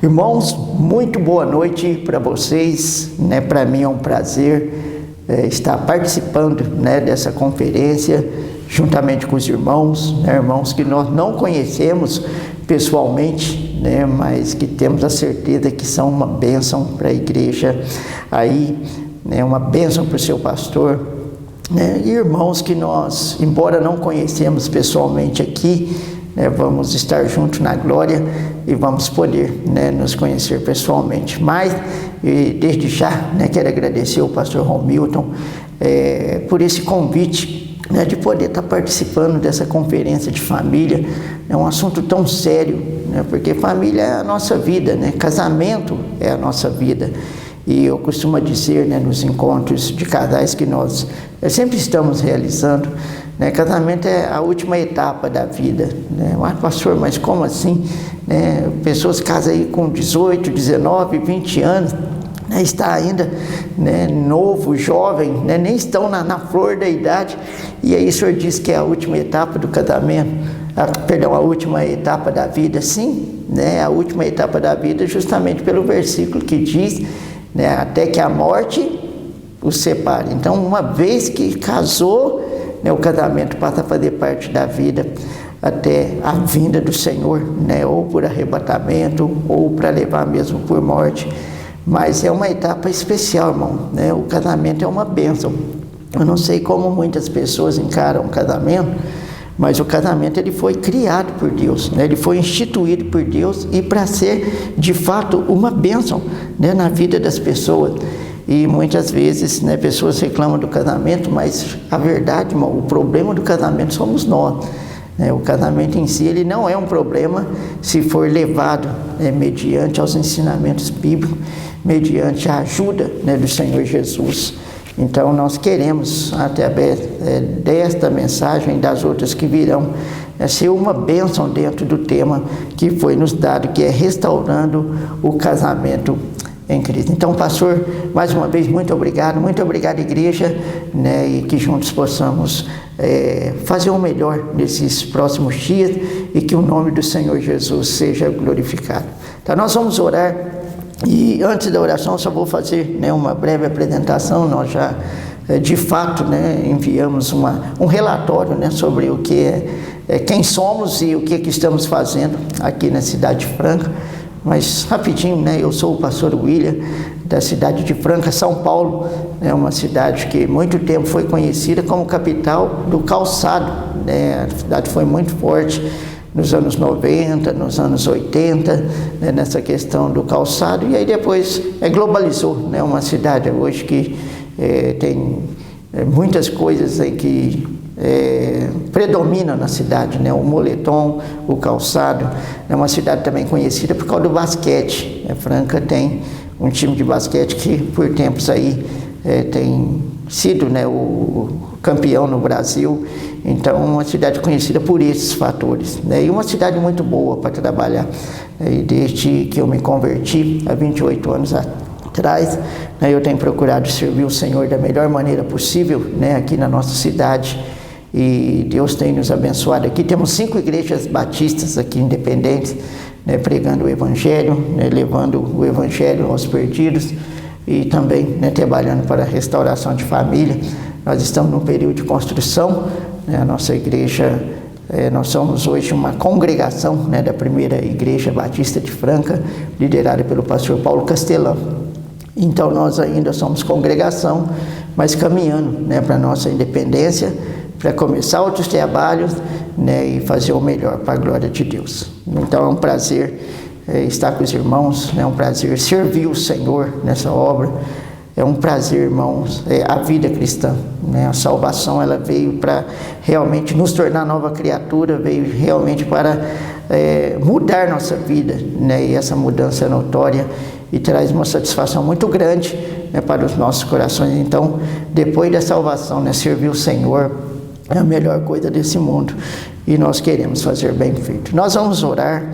Irmãos, muito boa noite para vocês, né? Para mim é um prazer estar participando, né, dessa conferência, juntamente com os irmãos, né, irmãos que nós não conhecemos pessoalmente, né, mas que temos a certeza que são uma bênção para a igreja, aí, né, uma bênção para o seu pastor, né, e irmãos que nós, embora não conhecemos pessoalmente aqui, né, vamos estar juntos na glória e vamos poder, né, nos conhecer pessoalmente. Mas, desde já, né, quero agradecer ao pastor Romilton por esse convite, né, de poder estar participando dessa conferência de família. É um assunto tão sério, né, porque família é a nossa vida, né, casamento é a nossa vida. E eu costumo dizer, né, nos encontros de casais que nós sempre estamos realizando, né, casamento é a última etapa da vida, né? Mas, pastor, mas como assim? Né? Pessoas casam aí com 18, 19, 20 anos, né, está ainda, né, novo, jovem, né, nem estão na flor da idade, e aí o senhor diz que é a última etapa do casamento, a última etapa da vida. Sim, né, a última etapa da vida, justamente pelo versículo que diz, né, até que a morte os separe. Então, uma vez que casou, né, o casamento passa a fazer parte da vida até a vinda do Senhor, né, ou por arrebatamento, ou para levar mesmo por morte. Mas é uma etapa especial, irmão, né? O casamento é uma bênção. Eu não sei como muitas pessoas encaram o casamento, mas o casamento ele foi criado por Deus, né? Ele foi instituído por Deus e para ser de fato uma bênção, né, na vida das pessoas. E muitas vezes, né, pessoas reclamam do casamento, mas a verdade, irmão, o problema do casamento somos nós, né? O casamento em si ele não é um problema se for levado, né, mediante aos ensinamentos bíblicos, mediante a ajuda, né, do Senhor Jesus. Então nós queremos, através desta mensagem e das outras que virão, ser uma bênção dentro do tema que foi nos dado, que é restaurando o casamento em Cristo. Então, pastor, mais uma vez, muito obrigado, igreja, né, e que juntos possamos fazer o melhor nesses próximos dias e que o nome do Senhor Jesus seja glorificado. Então, nós vamos orar. E antes da oração, só vou fazer, né, uma breve apresentação. Nós já, de fato, né, enviamos um relatório, né, sobre o que quem somos e o que estamos fazendo aqui na cidade de Franca. Mas rapidinho, né, eu sou o pastor William, da cidade de Franca, São Paulo, né, uma cidade que muito tempo foi conhecida como capital do calçado, né? A cidade foi muito forte nos anos 90, nos anos 80, né, nessa questão do calçado, e aí depois globalizou, né, uma cidade hoje que tem muitas coisas aí que predominam na cidade, né, o moletom, o calçado. É uma cidade também conhecida por causa do basquete. Franca tem um time de basquete que por tempos aí tem sido, né, o campeão no Brasil. Então, uma cidade conhecida por esses fatores, né? E uma cidade muito boa para trabalhar. E desde que eu me converti, há 28 anos atrás, né, eu tenho procurado servir o Senhor da melhor maneira possível, né, aqui na nossa cidade. E Deus tem nos abençoado aqui. Temos 5 igrejas batistas aqui independentes, né, pregando o Evangelho, né, levando o Evangelho aos perdidos e também, né, trabalhando para a restauração de família. Nós estamos num período de construção, né, a nossa igreja, nós somos hoje uma congregação, né, da primeira igreja batista de Franca, liderada pelo pastor Paulo Castelão. Então nós ainda somos congregação, mas caminhando, né, para a nossa independência, para começar outros trabalhos, né, e fazer o melhor para a glória de Deus. Então é um prazer estar com os irmãos, é um prazer servir o Senhor nessa obra, é um prazer, irmãos, a vida cristã, né, a salvação ela veio para realmente nos tornar nova criatura, veio realmente para mudar nossa vida, né, e essa mudança é notória e traz uma satisfação muito grande, né, para os nossos corações. Então, depois da salvação, né, servir o Senhor é a melhor coisa desse mundo e nós queremos fazer bem feito. Nós vamos orar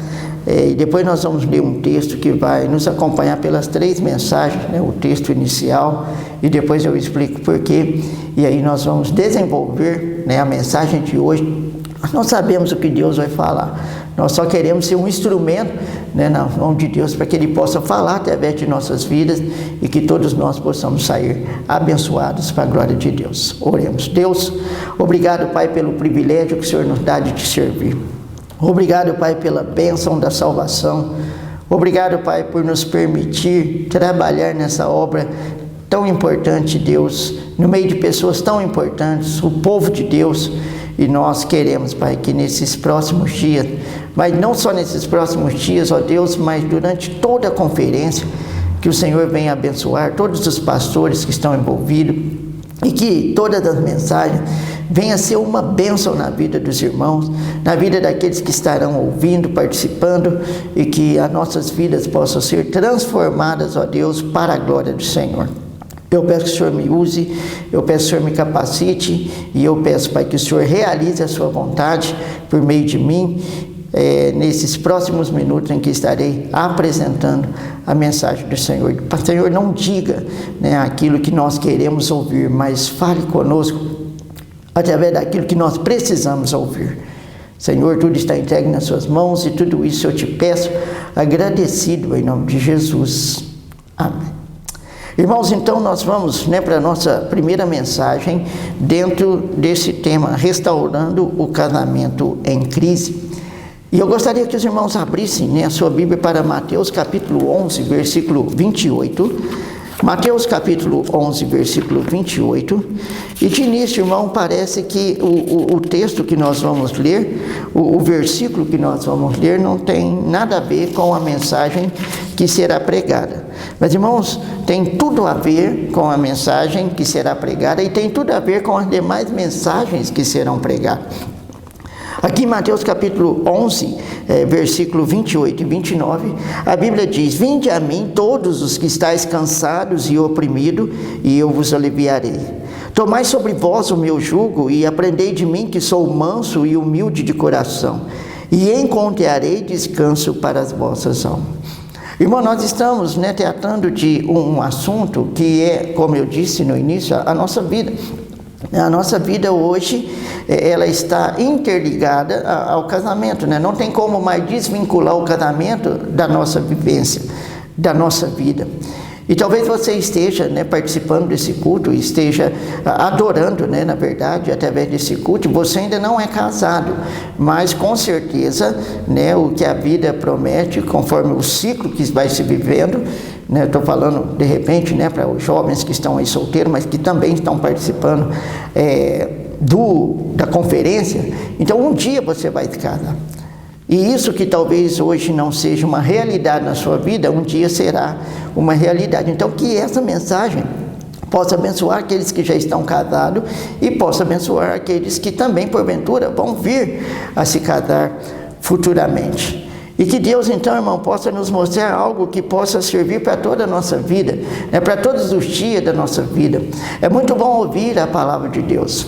e depois nós vamos ler um texto que vai nos acompanhar pelas 3 mensagens, né, o texto inicial, e depois eu explico porquê, e aí nós vamos desenvolver, né, a mensagem de hoje. Nós não sabemos o que Deus vai falar, nós só queremos ser um instrumento, né, na mão de Deus, para que Ele possa falar através de nossas vidas e que todos nós possamos sair abençoados para a glória de Deus. Oremos. Deus, obrigado, Pai, pelo privilégio que o Senhor nos dá de te servir. Obrigado, Pai, pela bênção da salvação. Obrigado, Pai, por nos permitir trabalhar nessa obra tão importante, Deus, no meio de pessoas tão importantes, o povo de Deus. E nós queremos, Pai, que nesses próximos dias, mas não só nesses próximos dias, ó Deus, mas durante toda a conferência, que o Senhor venha abençoar todos os pastores que estão envolvidos e que todas as mensagens venham ser uma bênção na vida dos irmãos, na vida daqueles que estarão ouvindo, participando, e que as nossas vidas possam ser transformadas, ó Deus, para a glória do Senhor. Eu peço que o Senhor me use, eu peço que o Senhor me capacite, e eu peço, Pai, que o Senhor realize a sua vontade por meio de mim, nesses próximos minutos em que estarei apresentando a mensagem do Senhor. Senhor, não diga, né, aquilo que nós queremos ouvir, mas fale conosco através daquilo que nós precisamos ouvir. Senhor, tudo está entregue nas suas mãos, e tudo isso eu te peço agradecido em nome de Jesus. Amém. Irmãos, então nós vamos, né, para a nossa primeira mensagem dentro desse tema, restaurando o casamento em crise. E eu gostaria que os irmãos abrissem, né, a sua Bíblia para Mateus capítulo 11, versículo 28. Mateus capítulo 11, versículo 28. E de início, irmão, parece que o texto que nós vamos ler, o versículo que nós vamos ler, não tem nada a ver com a mensagem que será pregada. Mas, irmãos, tem tudo a ver com a mensagem que será pregada e tem tudo a ver com as demais mensagens que serão pregadas. Aqui em Mateus capítulo 11, versículo 28 e 29, a Bíblia diz: Vinde a mim todos os que estáis cansados e oprimidos, e eu vos aliviarei. Tomai sobre vós o meu jugo e aprendei de mim, que sou manso e humilde de coração, e encontrarei descanso para as vossas almas. Irmão, nós estamos, né, tratando de um assunto que é, como eu disse no início, a nossa vida. A nossa vida hoje, ela está interligada ao casamento, né? Não tem como mais desvincular o casamento da nossa vivência, da nossa vida. E talvez você esteja, né, participando desse culto, esteja adorando, né, na verdade, através desse culto. Você ainda não é casado, mas com certeza, né, o que a vida promete, conforme o ciclo que vai se vivendo, né, estou falando de repente, né, para os jovens que estão aí solteiros, mas que também estão participando da conferência. Então um dia você vai se casar. E isso que talvez hoje não seja uma realidade na sua vida, um dia será uma realidade. Então que essa mensagem possa abençoar aqueles que já estão casados e possa abençoar aqueles que também, porventura, vão vir a se casar futuramente. E que Deus, então, irmão, possa nos mostrar algo que possa servir para toda a nossa vida, né, para todos os dias da nossa vida. É muito bom ouvir a palavra de Deus,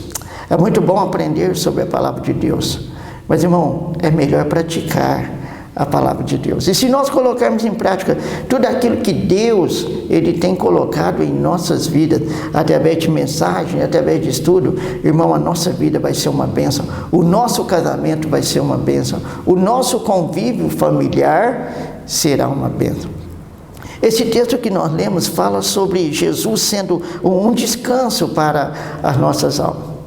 é muito bom aprender sobre a palavra de Deus, mas, irmão, é melhor praticar a palavra de Deus. E se nós colocarmos em prática tudo aquilo que Deus, Ele tem colocado em nossas vidas, através de mensagem, através de estudo, irmão, a nossa vida vai ser uma bênção, o nosso casamento vai ser uma bênção, o nosso convívio familiar será uma bênção. Esse texto que nós lemos fala sobre Jesus sendo um descanso para as nossas almas.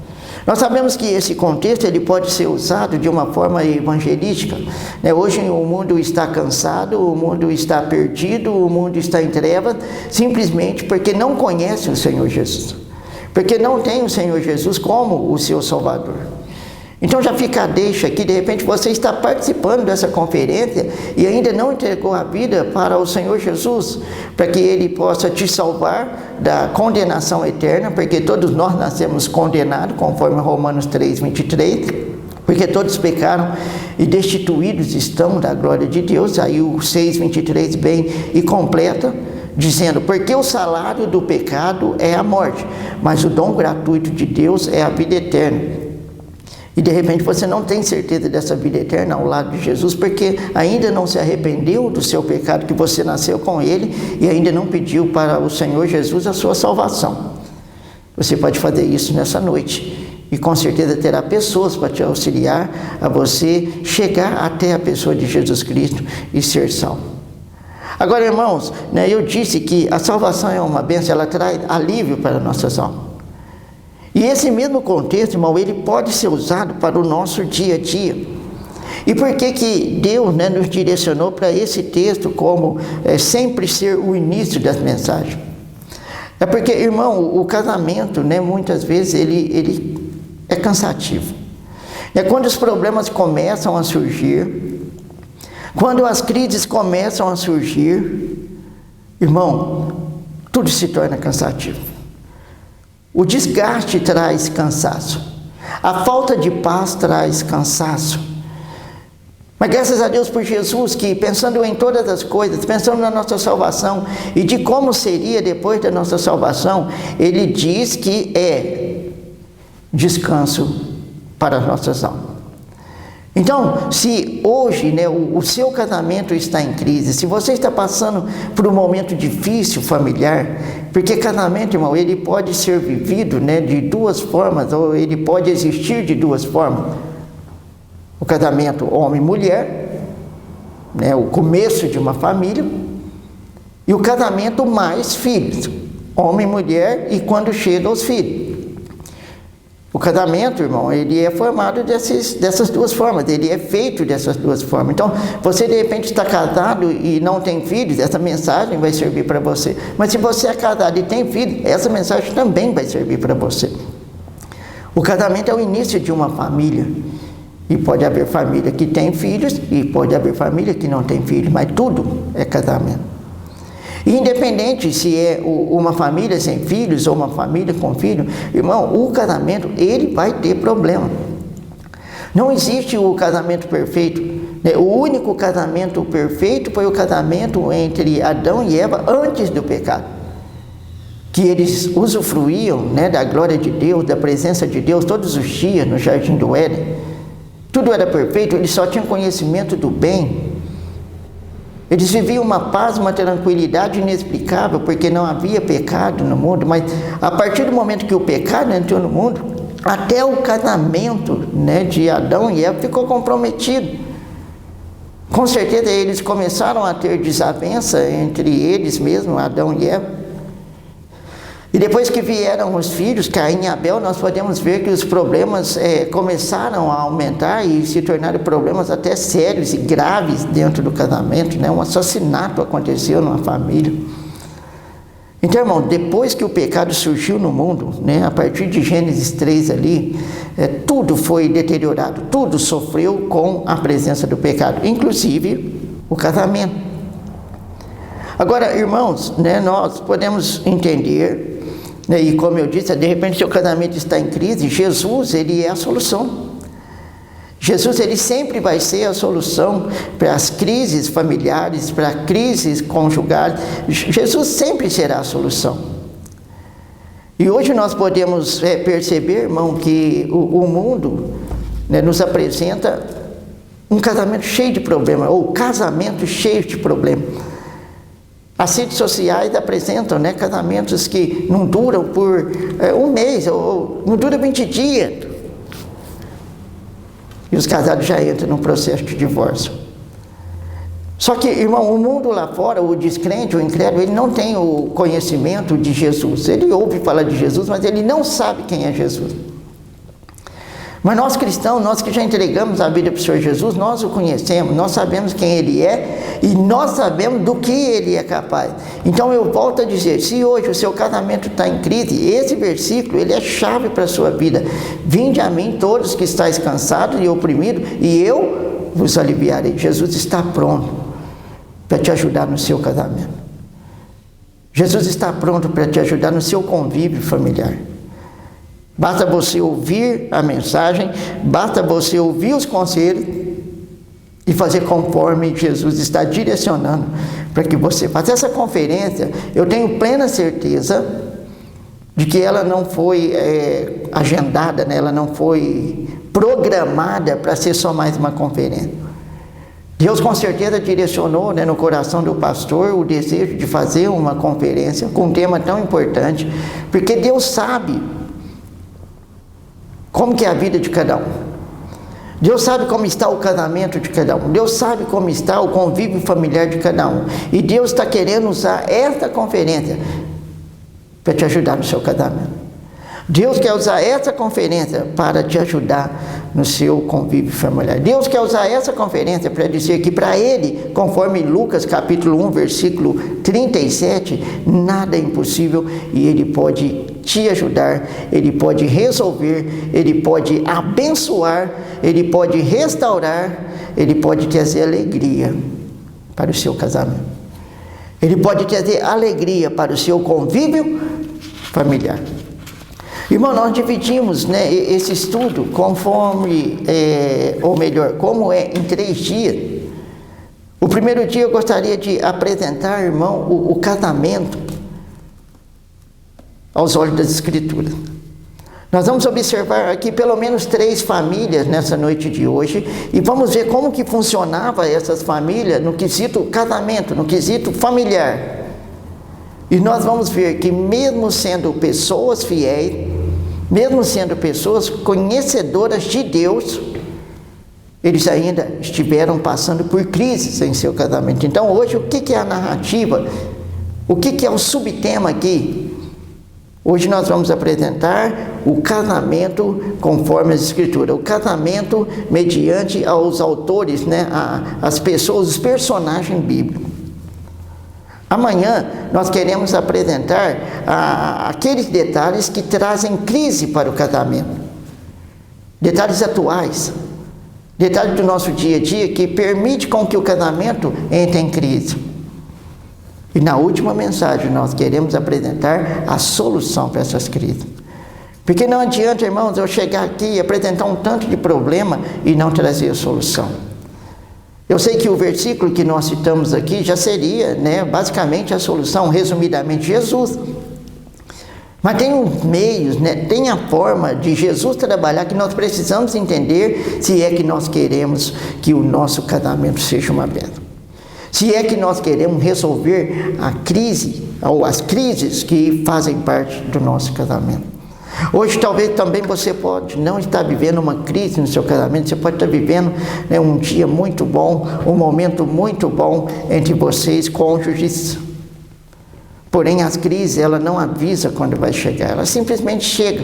Nós sabemos que esse contexto ele pode ser usado de uma forma evangelística, né? Hoje o mundo está cansado, o mundo está perdido, o mundo está em trevas, simplesmente porque não conhece o Senhor Jesus, porque não tem o Senhor Jesus como o seu Salvador. Então já fica a deixa que de repente você está participando dessa conferência e ainda não entregou a vida para o Senhor Jesus, para que Ele possa te salvar da condenação eterna, porque todos nós nascemos condenados, conforme Romanos 3:23, porque todos pecaram e destituídos estão da glória de Deus. Aí o 6:23 vem e completa, dizendo: porque o salário do pecado é a morte, mas o dom gratuito de Deus é a vida eterna. E de repente você não tem certeza dessa vida eterna ao lado de Jesus, porque ainda não se arrependeu do seu pecado, que você nasceu com Ele, e ainda não pediu para o Senhor Jesus a sua salvação. Você pode fazer isso nessa noite e com certeza terá pessoas para te auxiliar a você chegar até a pessoa de Jesus Cristo e ser salvo. Agora, irmãos, eu disse que a salvação é uma bênção, ela traz alívio para a nossa almas. E esse mesmo contexto, irmão, ele pode ser usado para o nosso dia a dia. E por que Deus nos direcionou para esse texto como sempre ser o início das mensagens? É porque, irmão, o casamento, muitas vezes, ele é cansativo. É quando os problemas começam a surgir, quando as crises começam a surgir, irmão, tudo se torna cansativo. O desgaste traz cansaço. A falta de paz traz cansaço. Mas graças a Deus por Jesus, que pensando em todas as coisas, pensando na nossa salvação e de como seria depois da nossa salvação, Ele diz que é descanso para as nossas almas. Então, se hoje o seu casamento está em crise, se você está passando por um momento difícil familiar, porque casamento, irmão, ele pode ser vivido de duas formas, ou ele pode existir de duas formas. O casamento homem e mulher, o começo de uma família, e o casamento mais filhos, homem e mulher, e quando chega aos filhos. O casamento, irmão, ele é formado dessas duas formas, ele é feito dessas duas formas. Então, você de repente está casado e não tem filhos, essa mensagem vai servir para você. Mas se você é casado e tem filhos, essa mensagem também vai servir para você. O casamento é o início de uma família. E pode haver família que tem filhos e pode haver família que não tem filhos, mas tudo é casamento. E independente se é uma família sem filhos ou uma família com filhos, irmão, o casamento, ele vai ter problema. Não existe o casamento perfeito. O único casamento perfeito foi o casamento entre Adão e Eva antes do pecado. Que eles usufruíam da glória de Deus, da presença de Deus todos os dias no jardim do Éden. Tudo era perfeito, eles só tinham conhecimento do bem. Eles viviam uma paz, uma tranquilidade inexplicável, porque não havia pecado no mundo. Mas a partir do momento que o pecado entrou no mundo, até o casamento de Adão e Eva ficou comprometido. Com certeza eles começaram a ter desavença entre eles mesmos, Adão e Eva. E depois que vieram os filhos, Caim e Abel, nós podemos ver que os problemas começaram a aumentar e se tornaram problemas até sérios e graves dentro do casamento. Um assassinato aconteceu numa família. Então, irmão, depois que o pecado surgiu no mundo, a partir de Gênesis 3 ali, tudo foi deteriorado, tudo sofreu com a presença do pecado, inclusive o casamento. Agora, irmãos, nós podemos entender, e como eu disse, de repente seu casamento está em crise, Jesus, ele é a solução. Jesus, ele sempre vai ser a solução para as crises familiares, para crises conjugais. Jesus sempre será a solução. E hoje nós podemos perceber, irmão, que o mundo nos apresenta um casamento cheio de problemas, ou casamento cheio de problemas. As redes sociais apresentam casamentos que não duram por um mês, ou não duram 20 dias. E os casados já entram num processo de divórcio. Só que, irmão, o mundo lá fora, o descrente, o incrédulo, ele não tem o conhecimento de Jesus. Ele ouve falar de Jesus, mas ele não sabe quem é Jesus. Mas nós cristãos, nós que já entregamos a vida para o Senhor Jesus, nós o conhecemos, nós sabemos quem Ele é e nós sabemos do que Ele é capaz. Então eu volto a dizer, se hoje o seu casamento está em crise, esse versículo, ele é chave para a sua vida. Vinde a mim todos que estáis cansados e oprimidos, e eu vos aliviarei. Jesus está pronto para te ajudar no seu casamento. Jesus está pronto para te ajudar no seu convívio familiar. Basta você ouvir a mensagem, basta você ouvir os conselhos e fazer conforme Jesus está direcionando para que você faça. Essa conferência, eu tenho plena certeza de que ela não foi agendada, ela não foi programada para ser só mais uma conferência. Deus com certeza direcionou no coração do pastor o desejo de fazer uma conferência com um tema tão importante, porque Deus sabe como que é a vida de cada um. Deus sabe como está o casamento de cada um. Deus sabe como está o convívio familiar de cada um. E Deus está querendo usar esta conferência para te ajudar no seu casamento. Deus quer usar essa conferência para te ajudar no seu convívio familiar. Deus quer usar essa conferência para dizer que para Ele, conforme Lucas capítulo 1, versículo 37, nada é impossível e Ele pode te ajudar, Ele pode resolver, Ele pode abençoar, Ele pode restaurar, Ele pode trazer alegria para o seu casamento. Ele pode trazer alegria para o seu convívio familiar. Irmão, nós dividimos, né, esse estudo conforme, ou melhor, como é em 3 dias. O primeiro dia eu gostaria de apresentar, irmão, o casamento aos olhos das Escrituras. Nós vamos observar aqui pelo menos 3 famílias nessa noite de hoje e vamos ver como que funcionava essas famílias no quesito casamento, no quesito familiar. E nós vamos ver que mesmo sendo pessoas fiéis, mesmo sendo pessoas conhecedoras de Deus, eles ainda estiveram passando por crises em seu casamento. Então hoje o que é a narrativa? O que é o subtema aqui? Hoje nós vamos apresentar o casamento conforme as Escrituras, o casamento mediante aos autores, né, as pessoas, os personagens bíblicos. Amanhã nós queremos apresentar aqueles detalhes que trazem crise para o casamento, detalhes atuais, detalhes do nosso dia a dia que permite com que o casamento entre em crise. E na última mensagem nós queremos apresentar a solução para essas crises. Porque não adianta, irmãos, eu chegar aqui e apresentar um tanto de problema e não trazer a solução. Eu sei que o versículo que nós citamos aqui já seria, né, basicamente a solução, resumidamente, Jesus. Mas tem os meios, né, tem a forma de Jesus trabalhar que nós precisamos entender se é que nós queremos que o nosso casamento seja uma bênção. Se é que nós queremos resolver a crise, ou as crises que fazem parte do nosso casamento. Hoje talvez também você pode não estar vivendo uma crise no seu casamento, você pode estar vivendo, né, um dia muito bom, um momento muito bom entre vocês, cônjuges. Porém as crises, ela não avisa quando vai chegar, ela simplesmente chega.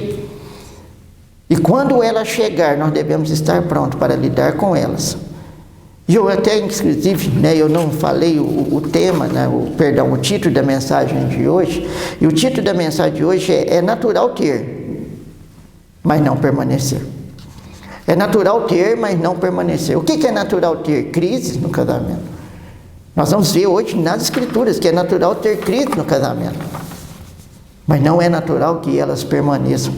E quando ela chegar, nós devemos estar prontos para lidar com elas. E eu até, inclusive, né, eu não falei o tema, né, o título da mensagem de hoje, e o título da mensagem de hoje é natural ter, mas não permanecer. É natural ter, mas não permanecer. O que é natural ter? Crises no casamento. Nós vamos ver hoje nas Escrituras que é natural ter crise no casamento, mas não é natural que elas permaneçam.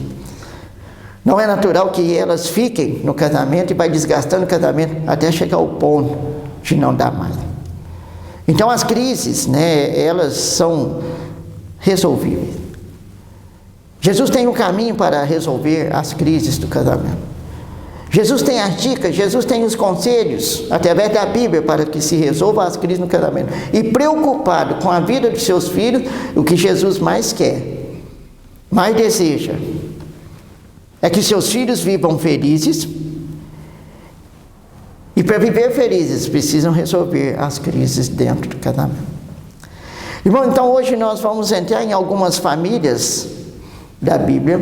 Não é natural que elas fiquem no casamento e vai desgastando o casamento até chegar ao ponto de não dar mais. Então as crises, né, elas são resolvíveis. Jesus tem um caminho para resolver as crises do casamento. Jesus tem as dicas, Jesus tem os conselhos, através da Bíblia, para que se resolva as crises no casamento. E preocupado com a vida dos seus filhos, o que Jesus mais quer, mais deseja, é que seus filhos vivam felizes, e para viver felizes precisam resolver as crises dentro do casamento. Irmão, então hoje nós vamos entrar em algumas famílias da Bíblia,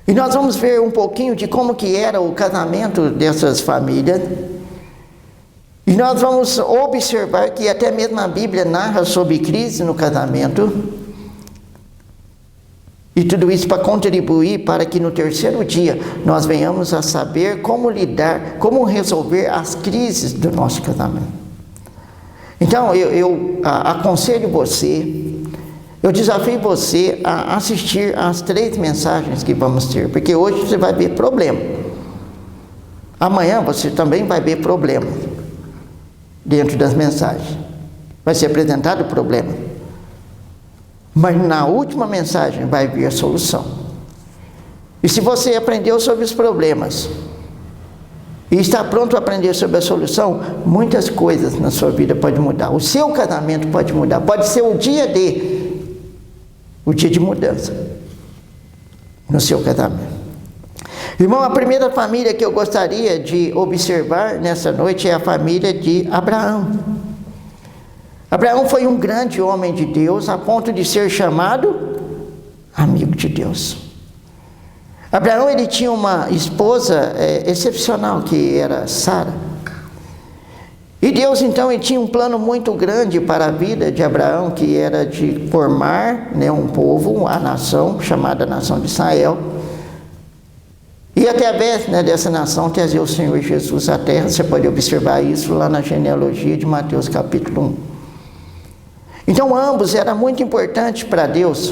e nós vamos ver um pouquinho de como que era o casamento dessas famílias, e nós vamos observar que até mesmo a Bíblia narra sobre crise no casamento. E tudo isso para contribuir para que no terceiro dia nós venhamos a saber como lidar, como resolver as crises do nosso casamento. Então eu aconselho você, eu desafio você a assistir às 3 mensagens que vamos ter, porque hoje você vai ver problema. Amanhã você também vai ver problema dentro das mensagens. Vai ser apresentado o problema. Mas na última mensagem vai vir a solução. E se você aprendeu sobre os problemas e está pronto a aprender sobre a solução, muitas coisas na sua vida podem mudar. O seu casamento pode mudar. Pode ser o dia de mudança no seu casamento. Irmão, a primeira família que eu gostaria de observar nessa noite é a família de Abraão. Abraão foi um grande homem de Deus, a ponto de ser chamado amigo de Deus. Abraão, ele tinha uma esposa excepcional, que era Sara. E Deus, então, ele tinha um plano muito grande para a vida de Abraão, que era de formar, né, um povo, a nação, chamada nação de Israel. E através, né, dessa nação trazer o Senhor Jesus à terra. Você pode observar isso lá na genealogia de Mateus capítulo 1. Então ambos eram muito importantes para Deus.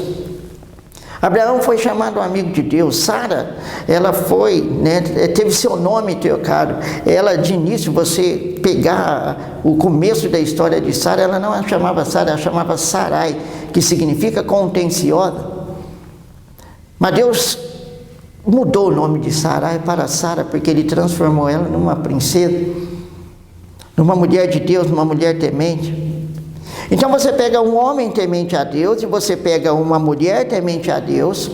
Abraão foi chamado amigo de Deus. Sara, ela foi, né, teve seu nome trocado. Ela, de início, você pegar o começo da história de Sara, ela não a chamava Sara, ela chamava Sarai, que significa contenciosa. Mas Deus mudou o nome de Sarai para Sara, porque Ele transformou ela numa princesa, numa mulher de Deus, numa mulher temente. Então você pega um homem temente a Deus e você pega uma mulher temente a Deus,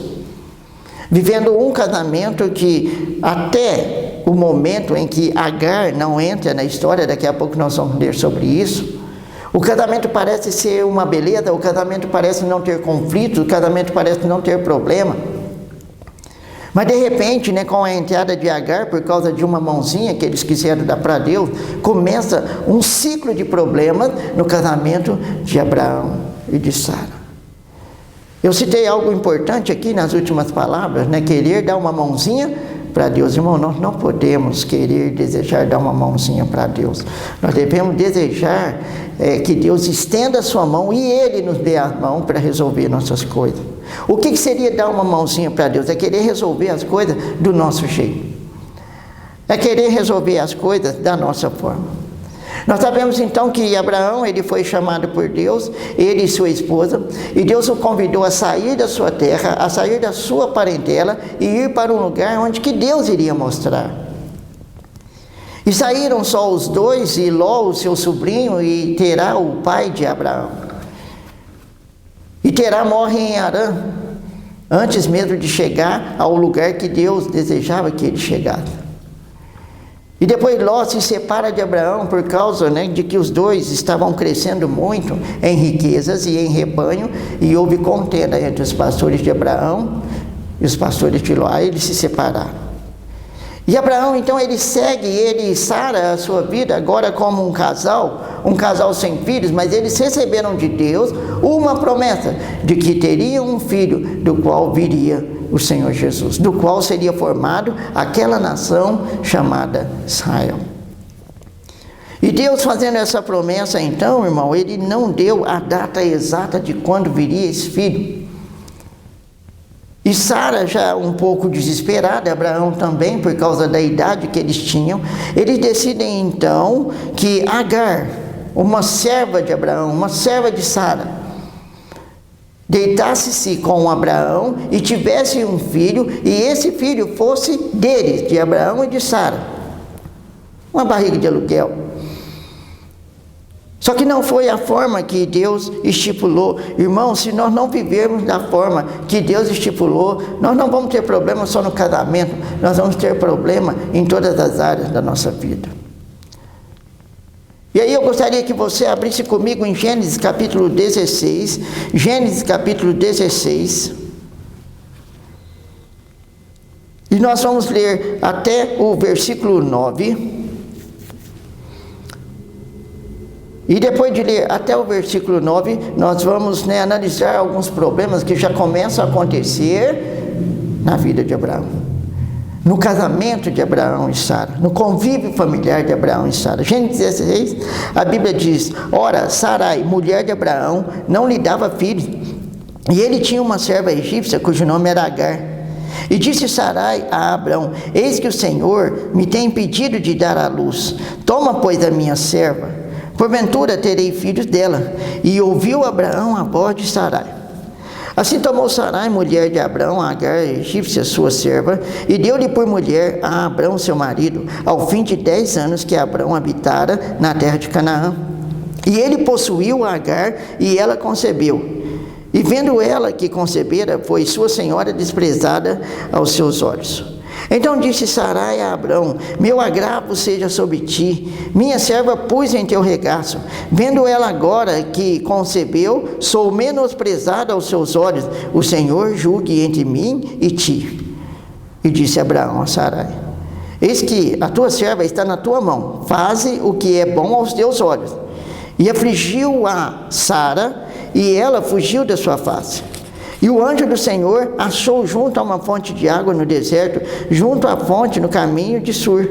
vivendo um casamento que até o momento em que Agar não entra na história, daqui a pouco nós vamos ler sobre isso, o casamento parece ser uma beleza, o casamento parece não ter conflitos, o casamento parece não ter problema. Mas de repente, né, com a entrada de Agar, por causa de uma mãozinha que eles quiseram dar para Deus, começa um ciclo de problemas no casamento de Abraão e de Sara. Eu citei algo importante aqui nas últimas palavras, né, querer dar uma mãozinha para Deus. Irmão, nós não podemos querer, desejar dar uma mãozinha para Deus. Nós devemos desejar que Deus estenda a sua mão e Ele nos dê a mão para resolver nossas coisas. O que seria dar uma mãozinha para Deus? É querer resolver as coisas do nosso jeito. É querer resolver as coisas da nossa forma. Nós sabemos então que Abraão, ele foi chamado por Deus, ele e sua esposa, e Deus o convidou a sair da sua terra, a sair da sua parentela e ir para um lugar onde que Deus iria mostrar. E saíram só os dois, e Ló, o seu sobrinho, e Terá, o pai de Abraão. E Terá morre em Harã, antes mesmo de chegar ao lugar que Deus desejava que ele chegasse. E depois Ló se separa de Abraão por causa, né, de que os dois estavam crescendo muito em riquezas e em rebanho, e houve contenda entre os pastores de Abraão e os pastores de Ló. Aí eles se separaram. E Abraão, então, ele segue, ele e Sara, a sua vida agora como um casal sem filhos, mas eles receberam de Deus uma promessa de que teriam um filho do qual viria o Senhor Jesus, do qual seria formado aquela nação chamada Israel. E Deus, fazendo essa promessa, então, irmão, Ele não deu a data exata de quando viria esse filho. E Sara, já um pouco desesperada, Abraão também, por causa da idade que eles tinham, eles decidem então que Agar, uma serva de Abraão, uma serva de Sara, deitasse-se com Abraão e tivesse um filho, e esse filho fosse deles, de Abraão e de Sara. Uma barriga de aluguel. Só que não foi a forma que Deus estipulou. Irmão, se nós não vivermos da forma que Deus estipulou, nós não vamos ter problema só no casamento, nós vamos ter problema em todas as áreas da nossa vida. E aí eu gostaria que você abrisse comigo em Gênesis capítulo 16, Gênesis capítulo 16, e nós vamos ler até o versículo 9, e depois de ler até o versículo 9, nós vamos, né, analisar alguns problemas que já começam a acontecer na vida de Abraão, no casamento de Abraão e Sara, no convívio familiar de Abraão e Sara. Gênesis 16, a Bíblia diz: ora, Sarai, mulher de Abraão, não lhe dava filhos, e ele tinha uma serva egípcia, cujo nome era Agar. E disse Sarai a Abraão: eis que o Senhor me tem impedido de dar à luz, toma, pois, a minha serva, porventura terei filhos dela. E ouviu Abraão a voz de Sarai. Assim tomou Sarai, mulher de Abraão, a Agar, egípcia, sua serva, e deu-lhe por mulher a Abraão, seu marido, ao fim de 10 anos que Abraão habitara na terra de Canaã. E ele possuiu a Agar, e ela concebeu. E vendo ela que concebera, foi sua senhora desprezada aos seus olhos. Então disse Sarai a Abrão: meu agravo seja sobre ti, minha serva pus em teu regaço. Vendo ela agora que concebeu, sou menosprezada aos seus olhos. O Senhor julgue entre mim e ti. E disse Abraão a Sarai: eis que a tua serva está na tua mão, faze o que é bom aos teus olhos. E afligiu a Sara, e ela fugiu da sua face. E o anjo do Senhor achou junto a uma fonte de água no deserto, junto à fonte no caminho de Sur.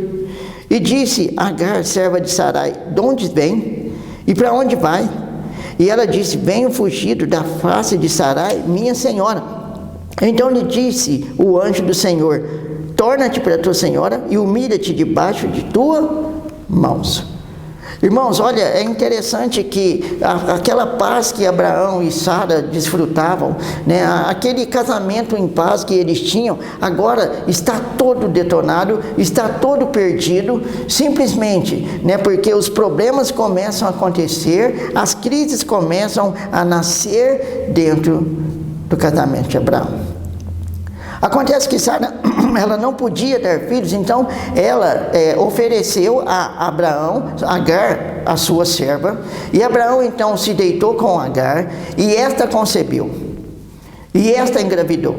E disse Agar, serva de Sarai: de onde vem? E para onde vai? E ela disse: venho fugido da face de Sarai, minha senhora. Então lhe disse o anjo do Senhor: torna-te para tua senhora e humilha-te debaixo de tua mãos. Irmãos, olha, é interessante que aquela paz que Abraão e Sara desfrutavam, né, aquele casamento em paz que eles tinham, agora está todo detonado, está todo perdido, simplesmente, né, porque os problemas começam a acontecer, as crises começam a nascer dentro do casamento de Abraão. Acontece que Sara, ela não podia dar filhos, então ela ofereceu a Abraão, Agar, a sua serva, e Abraão então se deitou com Agar, e esta concebeu, e esta engravidou.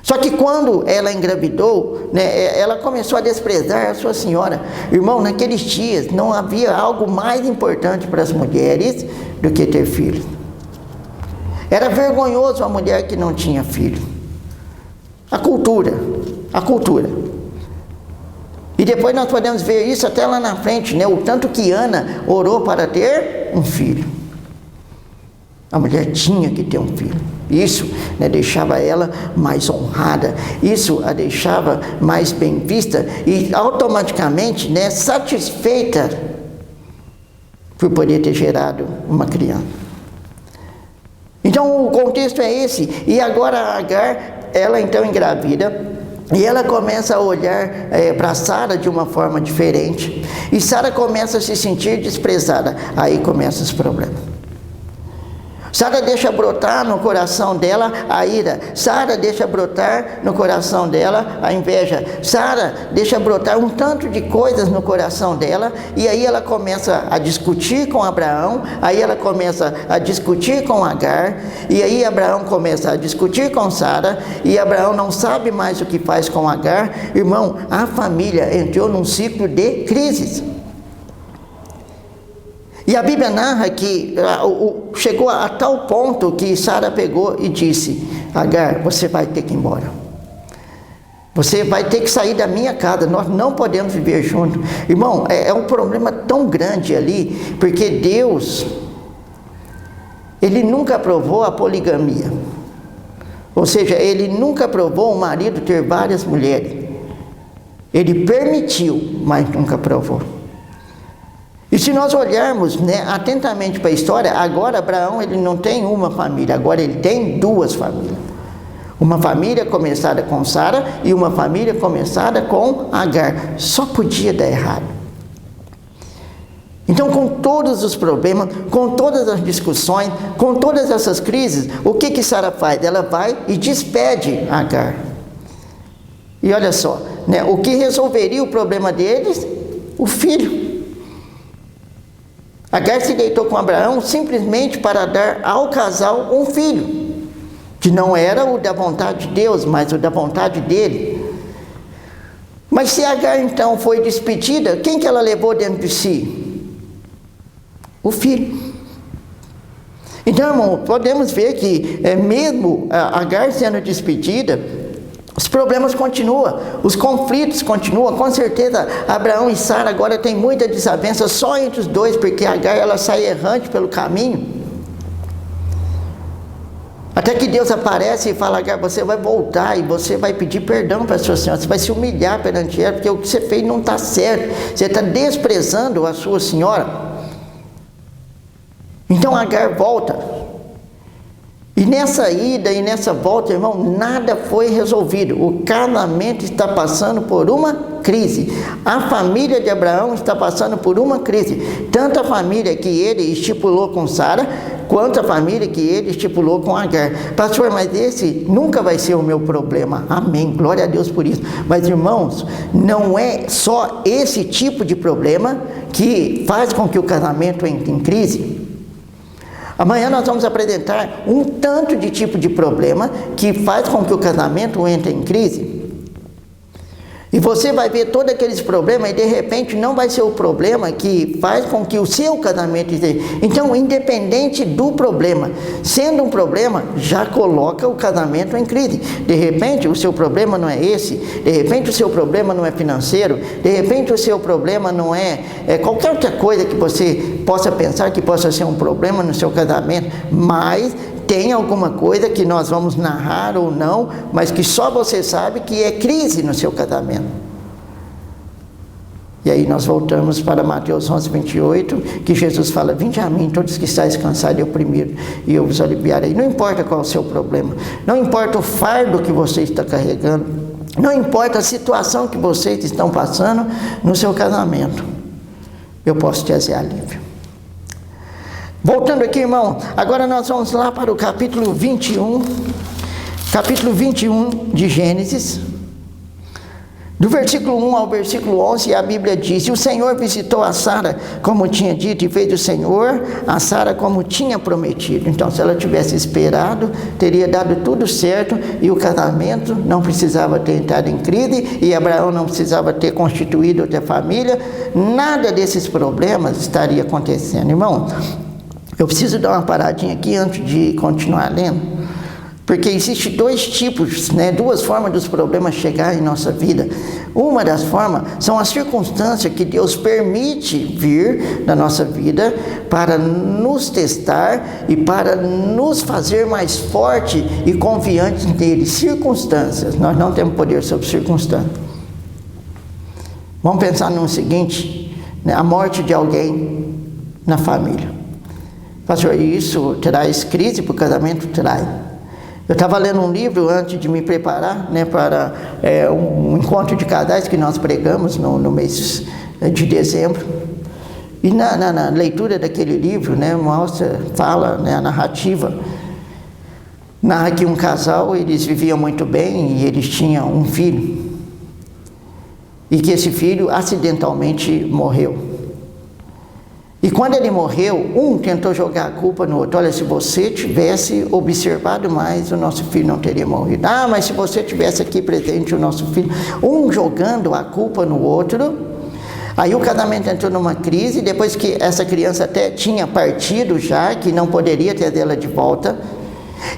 Só que quando ela engravidou, né, ela começou a desprezar a sua senhora. Irmão, naqueles dias não havia algo mais importante para as mulheres do que ter filho. Era vergonhoso a mulher que não tinha filho. A cultura. E depois nós podemos ver isso até lá na frente, né? O tanto que Ana orou para ter um filho. A mulher tinha que ter um filho. Isso, né, deixava ela mais honrada. Isso a deixava mais bem vista e automaticamente, né, satisfeita por poder ter gerado uma criança. Então o contexto é esse. E agora Agar, ela então engravida, e ela começa a olhar para Sara de uma forma diferente, e Sara começa a se sentir desprezada. Aí começam os problemas. Sara deixa brotar no coração dela a ira. Sara deixa brotar no coração dela a inveja. Sara deixa brotar um tanto de coisas no coração dela. E aí ela começa a discutir com Abraão. Aí ela começa a discutir com Agar. E aí Abraão começa a discutir com Sara. E Abraão não sabe mais o que faz com Agar. Irmão, a família entrou num ciclo de crises. E a Bíblia narra que chegou a tal ponto que Sara pegou e disse: Agar, você vai ter que ir embora. Você vai ter que sair da minha casa, nós não podemos viver juntos. Irmão, é um problema tão grande ali, porque Deus, Ele nunca aprovou a poligamia. Ou seja, Ele nunca aprovou o marido ter várias mulheres. Ele permitiu, mas nunca aprovou. E se nós olharmos, né, atentamente para a história, agora Abraão ele não tem uma família, agora ele tem duas famílias. Uma família começada com Sara e uma família começada com Agar. Só podia dar errado. Então, com todos os problemas, com todas as discussões, com todas essas crises, o que Sara faz? Ela vai e despede Agar. E olha só, né, o que resolveria o problema deles? O filho. Agar se deitou com Abraão simplesmente para dar ao casal um filho, que não era o da vontade de Deus, mas o da vontade dele. Mas se Agar então foi despedida, quem que ela levou dentro de si? O filho. Então, irmão, podemos ver que mesmo Agar sendo despedida, os problemas continuam, os conflitos continuam. Com certeza Abraão e Sara agora têm muita desavença só entre os dois, porque Agar ela sai errante pelo caminho. Até que Deus aparece e fala: Agar, você vai voltar e você vai pedir perdão para a sua senhora, você vai se humilhar perante ela, porque o que você fez não está certo, você está desprezando a sua senhora. Então Agar volta. E nessa ida e nessa volta, irmão, nada foi resolvido. O casamento está passando por uma crise. A família de Abraão está passando por uma crise. Tanto a família que ele estipulou com Sara, quanto a família que ele estipulou com Agar. Pastor, mas esse nunca vai ser o meu problema. Amém, glória a Deus por isso. Mas irmãos, não é só esse tipo de problema que faz com que o casamento entre em crise. Amanhã nós vamos apresentar um tanto de tipo de problema que faz com que o casamento entre em crise. E você vai ver todos aqueles problemas e de repente não vai ser o problema que faz com que o seu casamento esteja. Então, independente do problema, sendo um problema, já coloca o casamento em crise. De repente o seu problema não é esse, de repente o seu problema não é financeiro, de repente o seu problema não é qualquer outra coisa que você possa pensar que possa ser um problema no seu casamento, mas tem alguma coisa que nós vamos narrar ou não, mas que só você sabe que é crise no seu casamento. E aí nós voltamos para Mateus 11, 28, que Jesus fala: vinde a mim, todos que estáis cansados e oprimidos, e eu vos aliviarei. Não importa qual é o seu problema, não importa o fardo que você está carregando, não importa a situação que vocês estão passando no seu casamento, eu posso te trazer alívio. Voltando aqui, irmão, agora nós vamos lá para o capítulo 21 de Gênesis, do versículo 1 ao versículo 11, a Bíblia diz: e o Senhor visitou a Sara como tinha dito, e fez o Senhor a Sara como tinha prometido. Então, se ela tivesse esperado, teria dado tudo certo, e o casamento não precisava ter entrado em crise, e Abraão não precisava ter constituído outra família, nada desses problemas estaria acontecendo. Irmão, eu preciso dar uma paradinha aqui antes de continuar lendo, porque existem dois tipos, duas formas dos problemas chegarem em nossa vida. Uma das formas são as circunstâncias que Deus permite vir na nossa vida para nos testar e para nos fazer mais forte e confiantes nele. Circunstâncias, nós não temos poder sobre circunstâncias. Vamos pensar no seguinte, a morte de alguém na família. Pastor, isso traz crise para o casamento? Traz. Eu estava lendo um livro antes de me preparar para um encontro de casais que nós pregamos no mês de dezembro. E na leitura daquele livro, fala, a narrativa, narra que um casal, eles viviam muito bem e eles tinham um filho. E que esse filho acidentalmente morreu. E quando ele morreu, um tentou jogar a culpa no outro. Olha, se você tivesse observado mais, o nosso filho não teria morrido. Ah, mas se você tivesse aqui presente, o nosso filho... Um jogando a culpa no outro. Aí o casamento entrou numa crise, depois que essa criança até tinha partido já, que não poderia trazê-la de volta.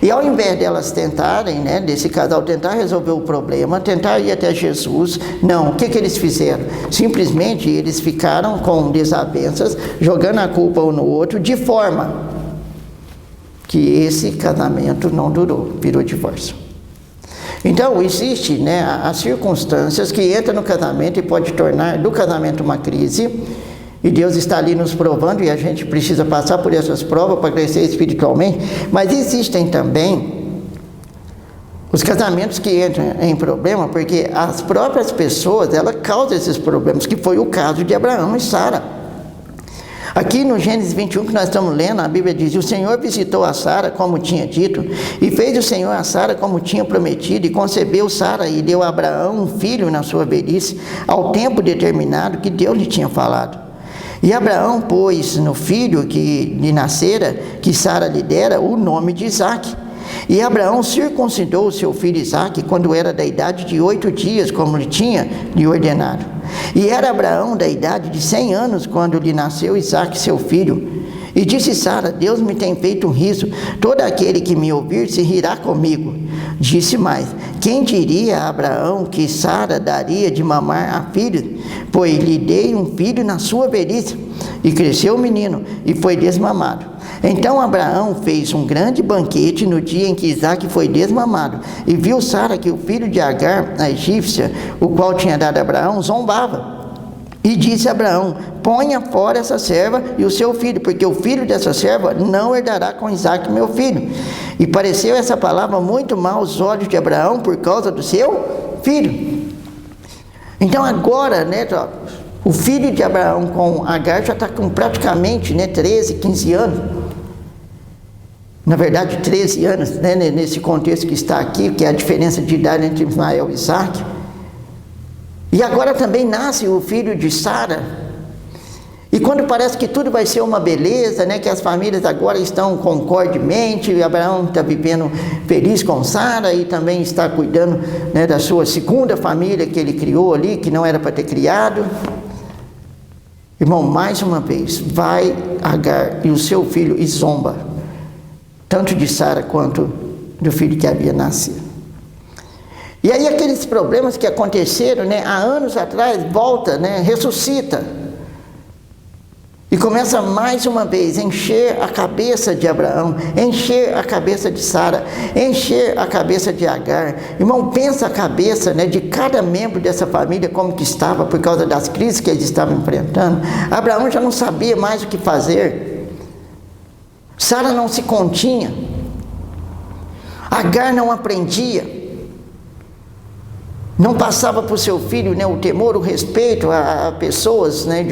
E ao invés delas tentarem, desse casal tentar resolver o problema, tentar ir até Jesus, não, o que eles fizeram? Simplesmente eles ficaram com desavenças, jogando a culpa um no outro, de forma que esse casamento não durou, virou divórcio. Então, existe as circunstâncias que entram no casamento e pode tornar do casamento uma crise. E Deus está ali nos provando, e a gente precisa passar por essas provas para crescer espiritualmente. Mas existem também os casamentos que entram em problema, porque as próprias pessoas, elas causam esses problemas, que foi o caso de Abraão e Sara. Aqui no Gênesis 21 que nós estamos lendo, a Bíblia diz: o Senhor visitou a Sara como tinha dito, e fez o Senhor a Sara como tinha prometido, e concebeu Sara e deu a Abraão um filho na sua velhice, ao tempo determinado que Deus lhe tinha falado. E Abraão pôs no filho que lhe nascera, que Sara lhe dera, o nome de Isaque. E Abraão circuncidou o seu filho Isaque quando era da idade de 8 dias, como lhe tinha lhe ordenado. E era Abraão da idade de 100 anos quando lhe nasceu Isaque, seu filho. E disse Sara: Deus me tem feito um riso, todo aquele que me ouvir se rirá comigo. Disse mais: quem diria a Abraão que Sara daria de mamar a filho? Pois lhe dei um filho na sua velhice. E cresceu o menino, e foi desmamado. Então Abraão fez um grande banquete no dia em que Isaque foi desmamado. E viu Sara que o filho de Agar, a egípcia, o qual tinha dado a Abraão, zombava. E disse a Abraão: ponha fora essa serva e o seu filho, porque o filho dessa serva não herdará com Isaque, meu filho. E pareceu essa palavra muito mal aos olhos de Abraão por causa do seu filho. Então agora, o filho de Abraão com Agar já está com praticamente 13, 15 anos. na verdade 13 anos, né, nesse contexto que está aqui, que é a diferença de idade entre Ismael e Isaque. E agora também nasce o filho de Sara. E quando parece que tudo vai ser uma beleza, né, que as famílias agora estão concordemente, e Abraão está vivendo feliz com Sara e também está cuidando, né, da sua segunda família que ele criou ali, que não era para ter criado. Irmão, mais uma vez, vai Agar e o seu filho e zomba, tanto de Sara quanto do filho que havia nascido. E aí aqueles problemas que aconteceram, né, há anos atrás, volta, né, ressuscita. E começa mais uma vez a encher a cabeça de Abraão, encher a cabeça de Sara, encher a cabeça de Agar. Irmão, pensa a cabeça, né, de cada membro dessa família como que estava por causa das crises que eles estavam enfrentando. Abraão já não sabia mais o que fazer. Sara não se continha. Agar não aprendia. Não passava para o seu filho, né, o temor, o respeito a pessoas, né,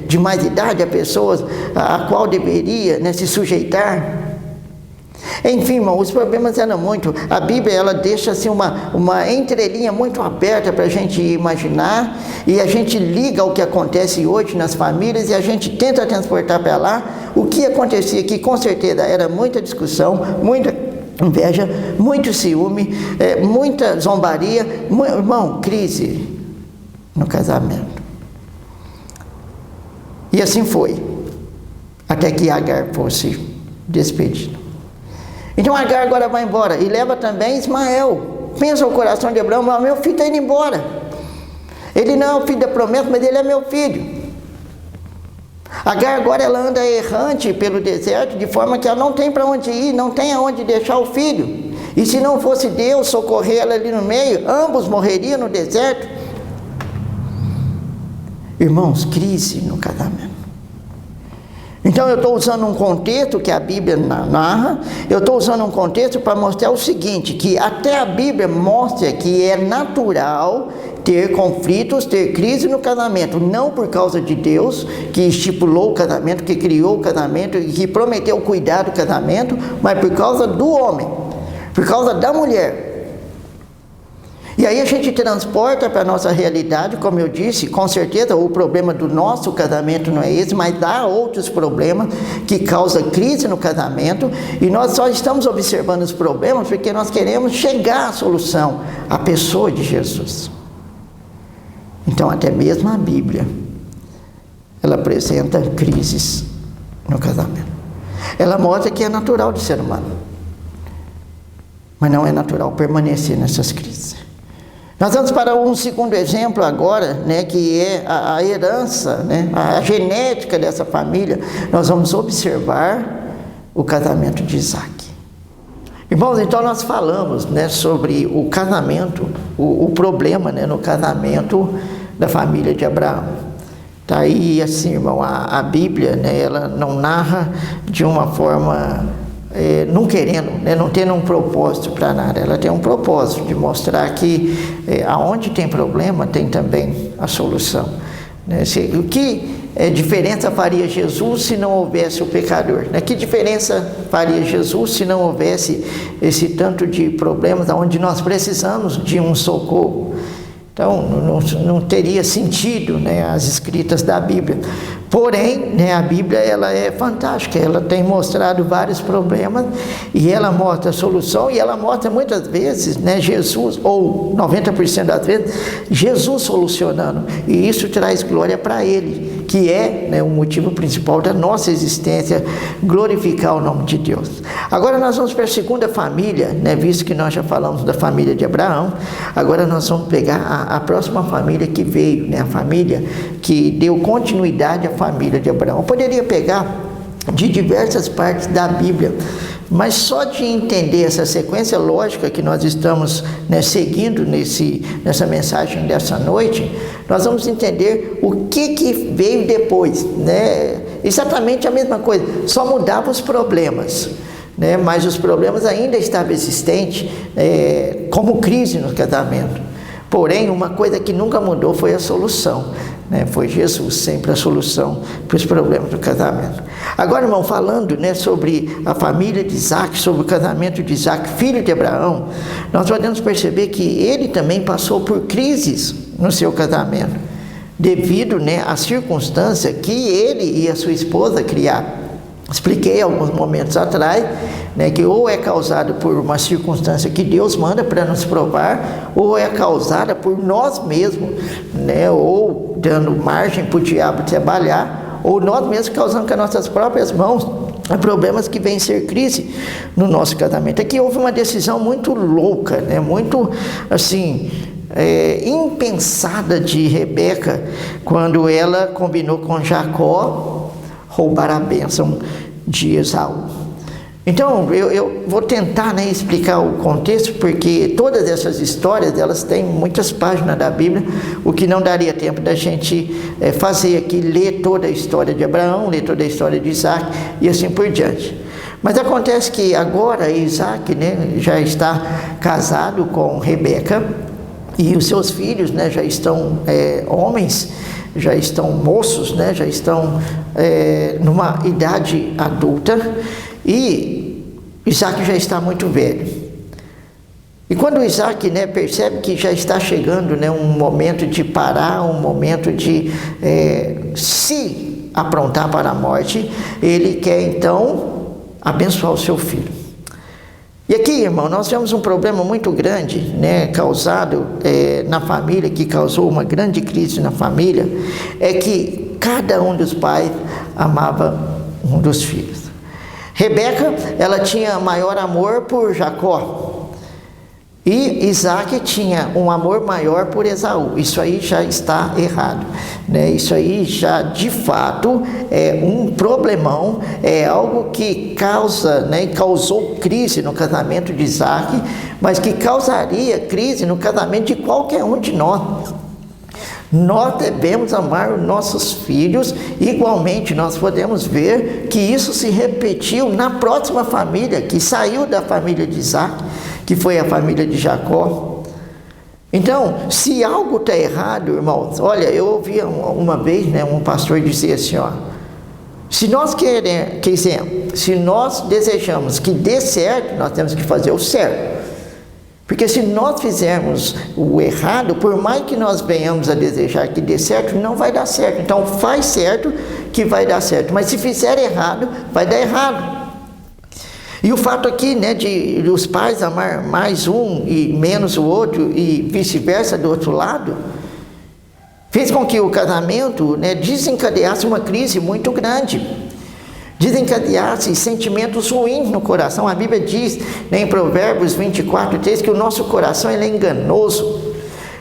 de mais idade, a pessoas a qual deveria, né, se sujeitar. Enfim, irmão, os problemas eram muito. A Bíblia, ela deixa assim uma entrelinha muito aberta para a gente imaginar, e a gente liga ao que acontece hoje nas famílias e a gente tenta transportar para lá o que acontecia aqui. Com certeza era muita discussão, muita inveja, muito ciúme, muita zombaria, irmão, crise no casamento. E assim foi, até que Agar fosse despedida. Então Agar agora vai embora e leva também Ismael. Pensa o coração de Abraão: meu filho está indo embora. Ele não é o filho da promessa, mas ele é meu filho. Agar agora ela anda errante pelo deserto, de forma que ela não tem para onde ir, não tem aonde deixar o filho. E se não fosse Deus socorrer ela ali no meio, ambos morreriam no deserto. Irmãos, crise no casamento. Então eu estou usando um contexto que a Bíblia narra, eu estou usando um contexto para mostrar o seguinte, que até a Bíblia mostra que é natural ter conflitos, ter crise no casamento, não por causa de Deus, que estipulou o casamento, que criou o casamento, que prometeu cuidar do casamento, mas por causa do homem, por causa da mulher. E aí a gente transporta para a nossa realidade, como eu disse, com certeza o problema do nosso casamento não é esse, mas há outros problemas que causam crise no casamento, e nós só estamos observando os problemas porque nós queremos chegar à solução, à pessoa de Jesus. Então até mesmo a Bíblia, ela apresenta crises no casamento. Ela mostra que é natural do ser humano, mas não é natural permanecer nessas crises. Nós vamos para um segundo exemplo agora, né, que é a herança, né, a genética dessa família. Nós vamos observar o casamento de Isaque. Irmãos, então nós falamos, né, sobre o casamento, o problema, né, no casamento da família de Abraão. Tá aí assim, irmão, a Bíblia, né, ela não narra de uma forma não querendo, né, não tendo um propósito para nada. Ela tem um propósito de mostrar que aonde tem problema tem também a solução, né? O que diferença faria Jesus se não houvesse o pecador, né? Que diferença faria Jesus se não houvesse esse tanto de problemas onde nós precisamos de um socorro? Então não teria sentido, né, as escritas da Bíblia. Porém, né, a Bíblia, ela é fantástica, ela tem mostrado vários problemas e ela mostra a solução, e ela mostra muitas vezes, né, Jesus, ou 90% das vezes, Jesus solucionando, e isso traz glória para Ele, que é, né, o motivo principal da nossa existência, glorificar o nome de Deus. Agora nós vamos para a segunda família, né, visto que nós já falamos da família de Abraão, agora nós vamos pegar a próxima família que veio, né, a família que deu continuidade à família de Abraão. Eu poderia pegar de diversas partes da Bíblia, mas só de entender essa sequência lógica que nós estamos, né, seguindo nessa mensagem dessa noite, nós vamos entender o que veio depois, né? Exatamente a mesma coisa, só mudava os problemas, né? Mas os problemas ainda estavam existentes, como crise no casamento. Porém, uma coisa que nunca mudou foi a solução, né? Foi Jesus sempre a solução para os problemas do casamento. Agora, irmão, falando, né, sobre a família de Isaac, sobre o casamento de Isaac, filho de Abraão, nós podemos perceber que ele também passou por crises no seu casamento, devido, né, à circunstância que ele e a sua esposa criaram. Expliquei alguns momentos atrás, né, que ou é causado por uma circunstância que Deus manda para nos provar, ou é causada por nós mesmos, né, ou dando margem para o diabo trabalhar, ou nós mesmos causando com as nossas próprias mãos problemas que vêm ser crise no nosso casamento. Aqui houve uma decisão muito louca, né, muito assim, impensada de Rebeca, quando ela combinou com Jacó roubar a bênção de Esaú. Então, eu vou tentar, né, explicar o contexto, porque todas essas histórias, elas têm muitas páginas da Bíblia, o que não daria tempo da gente fazer aqui, ler toda a história de Abraão, ler toda a história de Isaac e assim por diante. Mas acontece que agora Isaac, né, já está casado com Rebeca, e os seus filhos, né, já estão homens, já estão moços, né, já estão numa idade adulta, e Isaac já está muito velho. E quando Isaac, né, percebe que já está chegando, né, um momento de parar, um momento de se aprontar para a morte, ele quer então abençoar o seu filho. E aqui, irmão, nós temos um problema muito grande, né, causado na família, que causou uma grande crise na família, é que cada um dos pais amava um dos filhos. Rebeca, ela tinha maior amor por Jacó, e Isaac tinha um amor maior por Esaú. Isso aí já está errado, né? Isso aí já, de fato, é um problemão, é algo que causa, né, causou crise no casamento de Isaac, mas que causaria crise no casamento de qualquer um de nós. Nós devemos amar os nossos filhos, igualmente nós podemos ver que isso se repetiu na próxima família, que saiu da família de Isaac, que foi a família de Jacó. Então, se algo está errado, irmãos, olha, eu ouvi uma vez, né, um pastor dizer assim, ó, se nós se nós desejamos que dê certo, nós temos que fazer o certo. Porque se nós fizermos o errado, por mais que nós venhamos a desejar que dê certo, não vai dar certo. Então faz certo que vai dar certo, mas se fizer errado, vai dar errado. E o fato aqui, né, de os pais amar mais um e menos o outro, e vice-versa do outro lado, fez com que o casamento, né, desencadeasse uma crise muito grande. Desencadeasse sentimentos ruins no coração. A Bíblia diz, né, em Provérbios 24:3, que o nosso coração ele é enganoso,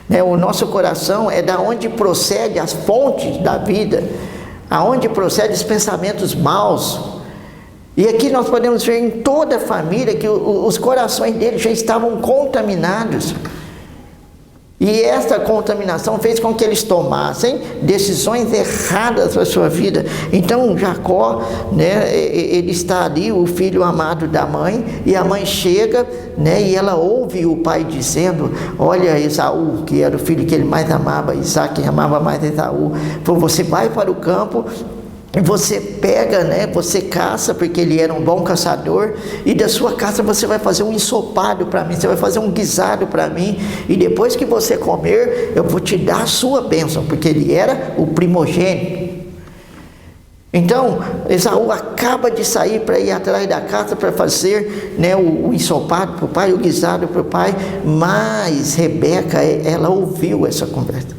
né? O nosso coração é da onde procede as fontes da vida, aonde procede os pensamentos maus. E aqui nós podemos ver em toda a família que os corações deles já estavam contaminados. E essa contaminação fez com que eles tomassem decisões erradas para a sua vida. Então Jacó, né, ele está ali, o filho amado da mãe, e a mãe chega, né, e ela ouve o pai dizendo, olha, Esaú, que era o filho que ele mais amava, Isaac amava mais Esaú, falou, você vai para o campo, você pega, né, você caça, porque ele era um bom caçador, e da sua caça você vai fazer um ensopado para mim, você vai fazer um guisado para mim, e depois que você comer, eu vou te dar a sua bênção, porque ele era o primogênito. Então, Esaú acaba de sair para ir atrás da caça para fazer, né, o ensopado para o pai, o guisado para o pai, mas Rebeca, ela ouviu essa conversa.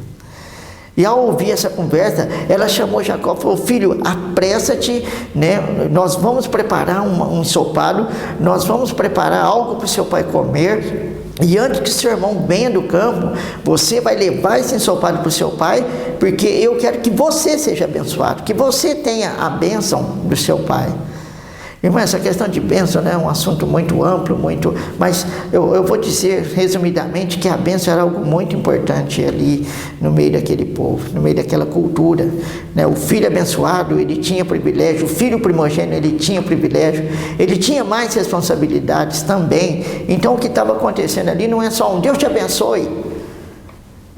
E ao ouvir essa conversa, ela chamou Jacó e falou, filho, apressa-te, né? Nós vamos preparar um ensopado, nós vamos preparar algo para o seu pai comer, e antes que seu irmão venha do campo, você vai levar esse ensopado para o seu pai, porque eu quero que você seja abençoado, que você tenha a bênção do seu pai. Irmão, essa questão de bênção, né, é um assunto muito amplo, mas eu vou dizer resumidamente que a bênção era algo muito importante ali no meio daquele povo, no meio daquela cultura, né? O filho abençoado, ele tinha privilégio, o filho primogênito, ele tinha privilégio, ele tinha mais responsabilidades também. Então o que estava acontecendo ali não é só um Deus te abençoe,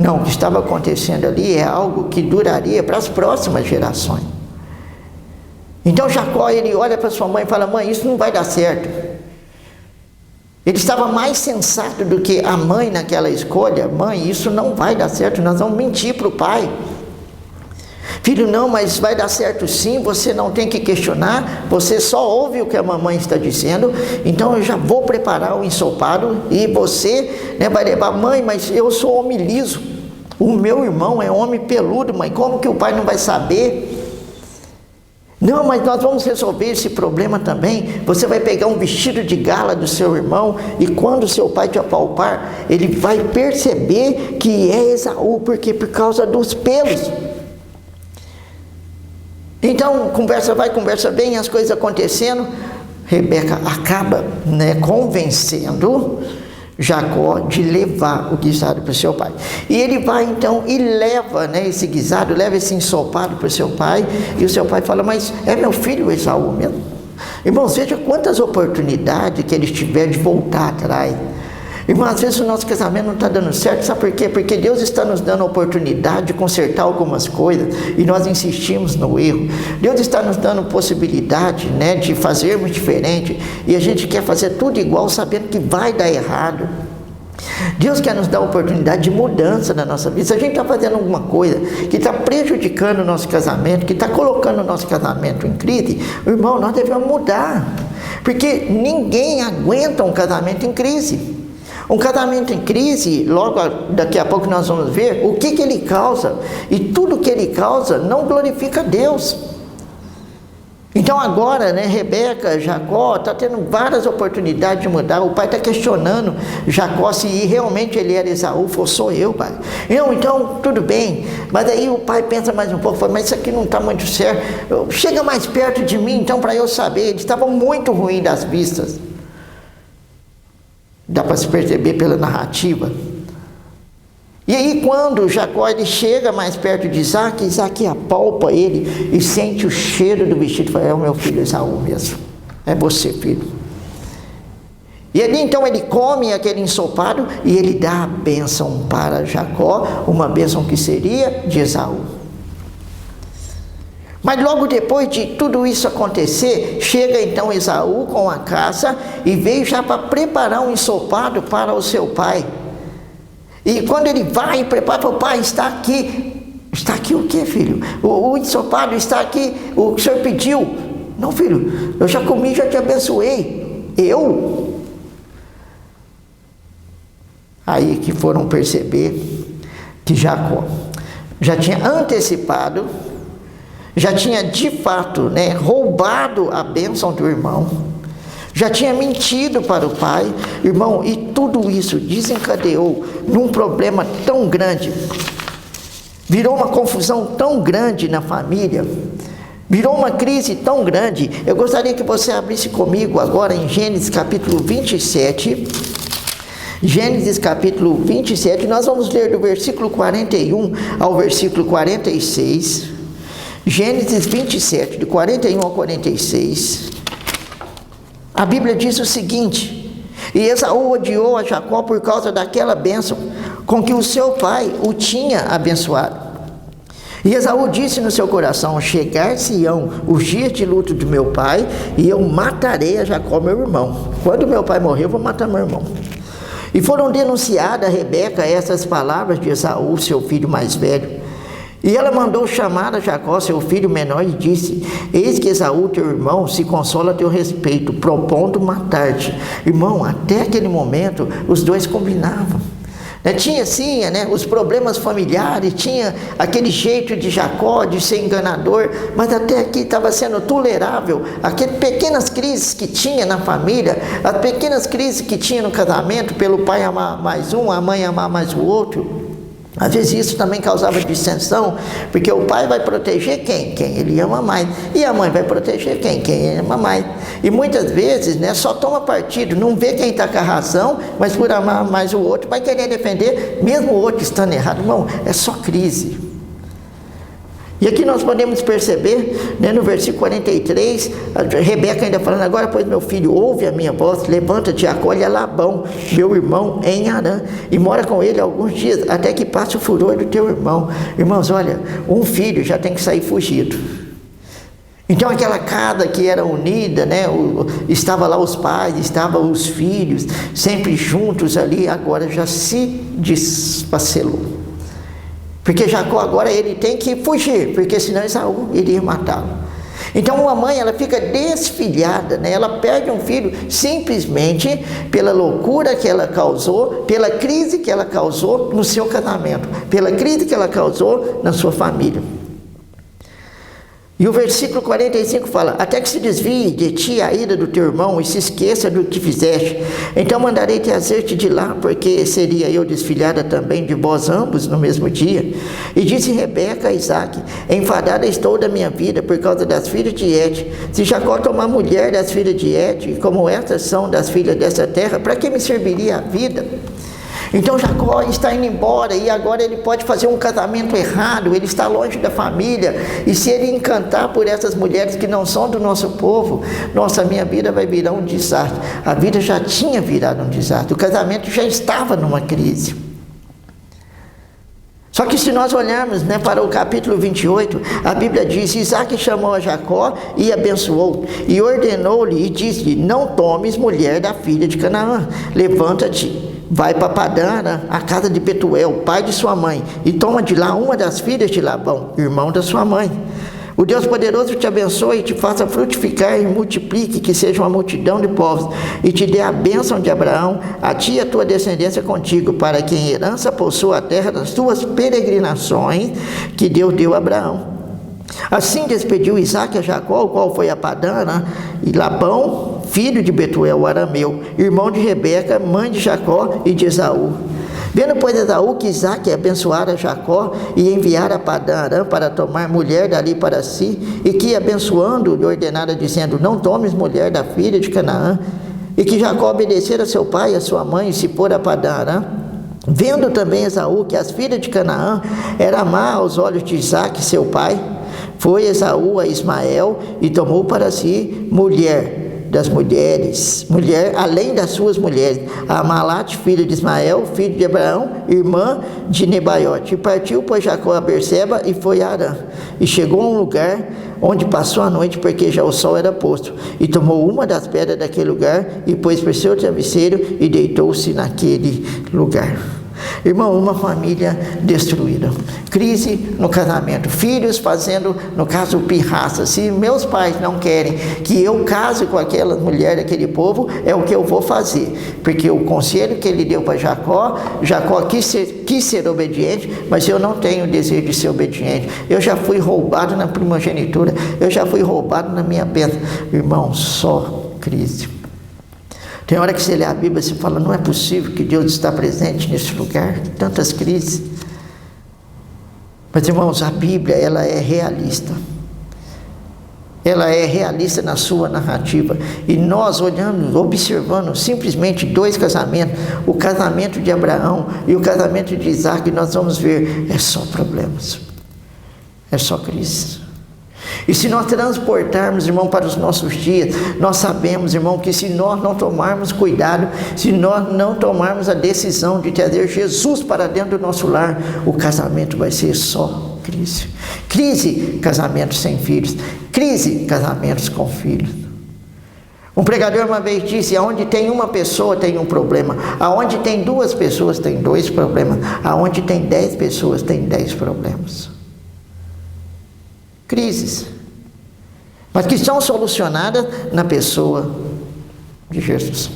Não, o que estava acontecendo ali é algo que duraria para as próximas gerações. Então Jacó, ele olha para sua mãe e fala: mãe, isso não vai dar certo. Ele estava mais sensato do que a mãe naquela escolha. Mãe, isso não vai dar certo, nós vamos mentir para o pai. Filho, não, mas vai dar certo sim, você não tem que questionar, você só ouve o que a mamãe está dizendo, então eu já vou preparar o ensopado e você, vai levar. Mãe, mas eu sou homem liso, o meu irmão é homem peludo, mãe, como que o pai não vai saber? Não, mas nós vamos resolver esse problema também. Você vai pegar um vestido de gala do seu irmão e quando seu pai te apalpar, ele vai perceber que é Esaú, porque por causa dos pelos. Então, conversa vai, conversa vem, as coisas acontecendo. Rebeca acaba convencendo Jacó de levar o guisado para o seu pai. E ele vai então e leva esse guisado, leva esse ensopado para o seu pai. E o seu pai fala: mas é meu filho Esaú mesmo? Irmãos, veja quantas oportunidades que eles tiveram de voltar atrás. Irmão, às vezes o nosso casamento não está dando certo, sabe por quê? Porque Deus está nos dando a oportunidade de consertar algumas coisas e nós insistimos no erro. Deus está nos dando possibilidade de fazermos diferente e a gente quer fazer tudo igual sabendo que vai dar errado. Deus quer nos dar a oportunidade de mudança na nossa vida. Se a gente está fazendo alguma coisa que está prejudicando o nosso casamento, que está colocando o nosso casamento em crise, irmão, nós devemos mudar, porque ninguém aguenta um casamento em crise. Um casamento em crise, logo daqui a pouco nós vamos ver o que ele causa. E tudo que ele causa não glorifica a Deus. Então agora, Rebeca, Jacó, está tendo várias oportunidades de mudar. O pai está questionando Jacó se realmente ele era Esaú, sou eu, pai. Então, tudo bem. Mas aí o pai pensa mais um pouco, fala: mas isso aqui não está muito certo. Chega mais perto de mim, então, para eu saber. Eles estavam muito ruins das vistas. Dá para se perceber pela narrativa. E aí quando Jacó ele chega mais perto de Isaac, Isaac apalpa ele e sente o cheiro do vestido. Fala: é o meu filho Esaú mesmo, é você, filho. E ali então ele come aquele ensopado e ele dá a bênção para Jacó, uma bênção que seria de Esaú. Mas logo depois de tudo isso acontecer, chega então Esaú com a caça e veio já para preparar um ensopado para o seu pai. E quando ele vai e prepara, fala: pai, está aqui. Está aqui o que, filho? O ensopado está aqui, o senhor pediu. Não, filho, eu já comi, já te abençoei. Eu? Aí que foram perceber que Jacó já tinha antecipado, já tinha de fato roubado a bênção do irmão, já tinha mentido para o pai, irmão, e tudo isso desencadeou num problema tão grande, virou uma confusão tão grande na família, virou uma crise tão grande. Eu gostaria que você abrisse comigo agora em Gênesis capítulo 27, Gênesis capítulo 27, nós vamos ler do versículo 41 ao versículo 46, Gênesis 27, de 41 ao 46, a Bíblia diz o seguinte: e Esaú odiou a Jacó por causa daquela bênção com que o seu pai o tinha abençoado. E Esaú disse no seu coração: chegar-se-ão os dias de luto de meu pai, e eu matarei a Jacó, meu irmão. Quando meu pai morrer, eu vou matar meu irmão. E foram denunciadas a Rebeca essas palavras de Esaú, seu filho mais velho. E ela mandou chamar a Jacó, seu filho menor, e disse: eis que Esaú, teu irmão, se consola a teu respeito, propondo matar-te. Irmão, até aquele momento, os dois combinavam. Tinha sim, os problemas familiares, tinha aquele jeito de Jacó de ser enganador, mas até aqui estava sendo tolerável. Aquelas pequenas crises que tinha na família, as pequenas crises que tinha no casamento, pelo pai amar mais um, a mãe amar mais o outro. Às vezes isso também causava dissensão, porque o pai vai proteger quem? Quem ele ama mais. E a mãe vai proteger quem? Quem ele ama mais. E muitas vezes só toma partido, não vê quem está com a razão, mas por amar mais o outro vai querer defender, mesmo o outro estando errado. Irmão, é só crise. E aqui nós podemos perceber, né, no versículo 43, Rebeca ainda falando: agora, pois, meu filho, ouve a minha voz, levanta-te e acolhe a Labão, meu irmão, em Harã, e mora com ele alguns dias, até que passe o furor do teu irmão. Irmãos, olha, um filho já tem que sair fugido. Então aquela casa que era unida, né, estava lá os pais, estavam os filhos, sempre juntos ali, agora já se desfacelou. Porque Jacó agora ele tem que fugir, porque senão Esaú iria matá-lo. Então uma mãe, ela fica desfilhada, né? Ela perde um filho simplesmente pela loucura que ela causou, pela crise que ela causou no seu casamento, pela crise que ela causou na sua família. E o versículo 45 fala: até que se desvie de ti a ira do teu irmão e se esqueça do que fizeste, então mandarei trazer-te de lá, porque seria eu desfilhada também de vós ambos no mesmo dia. E disse Rebeca a Isaque: enfadada estou da minha vida por causa das filhas de Et. Se Jacó tomar mulher das filhas de Et, como estas são das filhas dessa terra, para que me serviria a vida? Então Jacó está indo embora e agora ele pode fazer um casamento errado, ele está longe da família, e se ele encantar por essas mulheres que não são do nosso povo, nossa, minha vida vai virar um desastre. A vida já tinha virado um desastre, o casamento já estava numa crise. Só que se nós olharmos, né, para o capítulo 28, a Bíblia diz: Isaque chamou a Jacó e abençoou, e ordenou-lhe e disse-lhe: não tomes mulher da filha de Canaã, levanta-te, vai para Padã, a casa de Betuel, pai de sua mãe, e toma de lá uma das filhas de Labão, irmão da sua mãe. O Deus poderoso te abençoe e te faça frutificar e multiplique, que seja uma multidão de povos, e te dê a bênção de Abraão, a ti e a tua descendência contigo, para que em herança possua a terra das tuas peregrinações, que Deus deu a Abraão. Assim despediu Isaque a Jacó, o qual foi a Padã, e Labão, filho de Betuel, o arameu, irmão de Rebeca, mãe de Jacó e de Esaú. Vendo, pois, Esaú que Isaque abençoara Jacó e enviara a Padã para tomar mulher dali para si, e que, abençoando, lhe ordenara, dizendo: não tomes mulher da filha de Canaã, e que Jacó obedecera a seu pai e a sua mãe, e se pôr a Padã. Vendo também Esaú que as filhas de Canaã eram má aos olhos de Isaque, seu pai, foi Esaú a Ismael e tomou para si mulher das mulheres, mulher além das suas mulheres, a Malate, filha de Ismael, filho de Abraão, irmã de Nebaiote. E partiu, pois, Jacó a Berseba e foi a Harã. E chegou a um lugar onde passou a noite, porque já o sol era posto. E tomou uma das pedras daquele lugar e pôs por seu travesseiro e deitou-se naquele lugar. Irmão, uma família destruída, crise no casamento, filhos fazendo, no caso, pirraça. Se meus pais não querem que eu case com aquela mulher, aquele povo, é o que eu vou fazer, porque o conselho que ele deu para Jacó, Jacó quis ser obediente, mas eu não tenho desejo de ser obediente. Eu já fui roubado na primogenitura, eu já fui roubado na minha bênção. Irmão, só crise. Tem hora que você lê a Bíblia e você fala: não é possível que Deus está presente nesse lugar, tantas crises. Mas, irmãos, a Bíblia, ela é realista. Ela é realista na sua narrativa. E nós olhando, observando simplesmente dois casamentos, o casamento de Abraão e o casamento de Isaque, nós vamos ver, é só problemas, é só crise. E se nós transportarmos, irmão, para os nossos dias, nós sabemos, irmão, que se nós não tomarmos cuidado, se nós não tomarmos a decisão de trazer Jesus para dentro do nosso lar, o casamento vai ser só crise. Crise, casamentos sem filhos. Crise, casamentos com filhos. Um pregador uma vez disse: aonde tem uma pessoa tem um problema, aonde tem duas pessoas tem dois problemas, aonde tem 10 pessoas tem 10 problemas. Crises, mas que são solucionadas na pessoa de Jesus.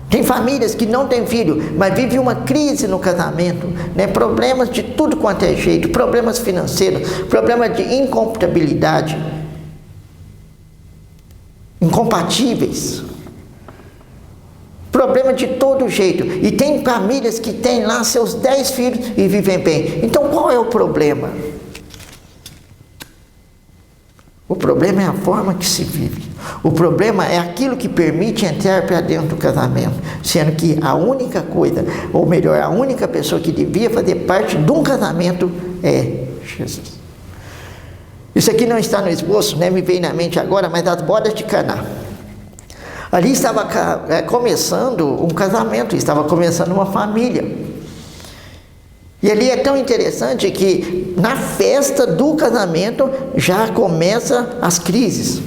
Tem famílias que não têm filho, mas vivem uma crise no casamento, né? Problemas de tudo quanto é jeito, problemas financeiros, problemas de incompatibilidade, incompatíveis, problema de todo jeito. E tem famílias que têm lá seus 10 filhos e vivem bem. Então qual é o problema? O problema é a forma que se vive. O problema é aquilo que permite entrar para dentro do casamento, sendo que a única coisa, ou melhor, a única pessoa que devia fazer parte de um casamento é Jesus. Isso aqui não está no esboço, né? Me veio na mente agora, mas as bodas de Caná. Ali estava começando um casamento, estava começando uma família. E ali é tão interessante que na festa do casamento já começa as crises,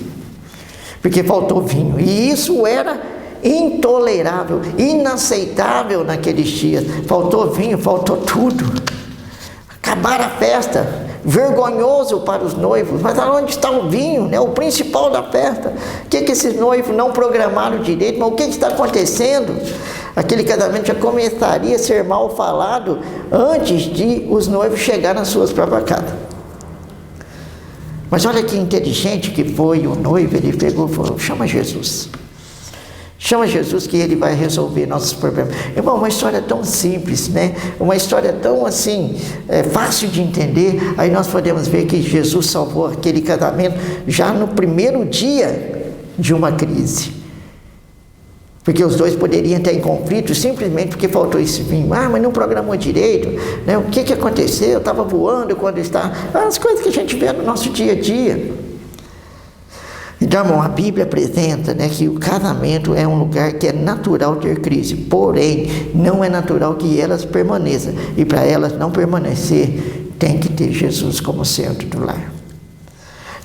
porque faltou vinho. E isso era intolerável, inaceitável naqueles dias. Faltou vinho, faltou tudo. Acabaram a festa. Vergonhoso para os noivos, mas onde está o vinho, né? O principal da festa? O que esses noivos não programaram direito? Mas o que está acontecendo? Aquele casamento já começaria a ser mal falado antes de os noivos chegarem nas suas próprias casas. Mas olha que inteligente que foi o noivo. Ele pegou e falou: chama Jesus. Chama Jesus que Ele vai resolver nossos problemas. Irmão, uma história tão simples, né? Uma história tão assim, fácil de entender. Aí nós podemos ver que Jesus salvou aquele casamento já no primeiro dia de uma crise. Porque os dois poderiam estar em conflito simplesmente porque faltou esse vinho. Ah, mas não programou direito, né? O que aconteceu? Eu estava voando quando está... As coisas que a gente vê no nosso dia a dia. Então, irmão, a Bíblia apresenta, né, que o casamento é um lugar que é natural ter crise, porém, não é natural que elas permaneçam. E para elas não permanecer, tem que ter Jesus como centro do lar.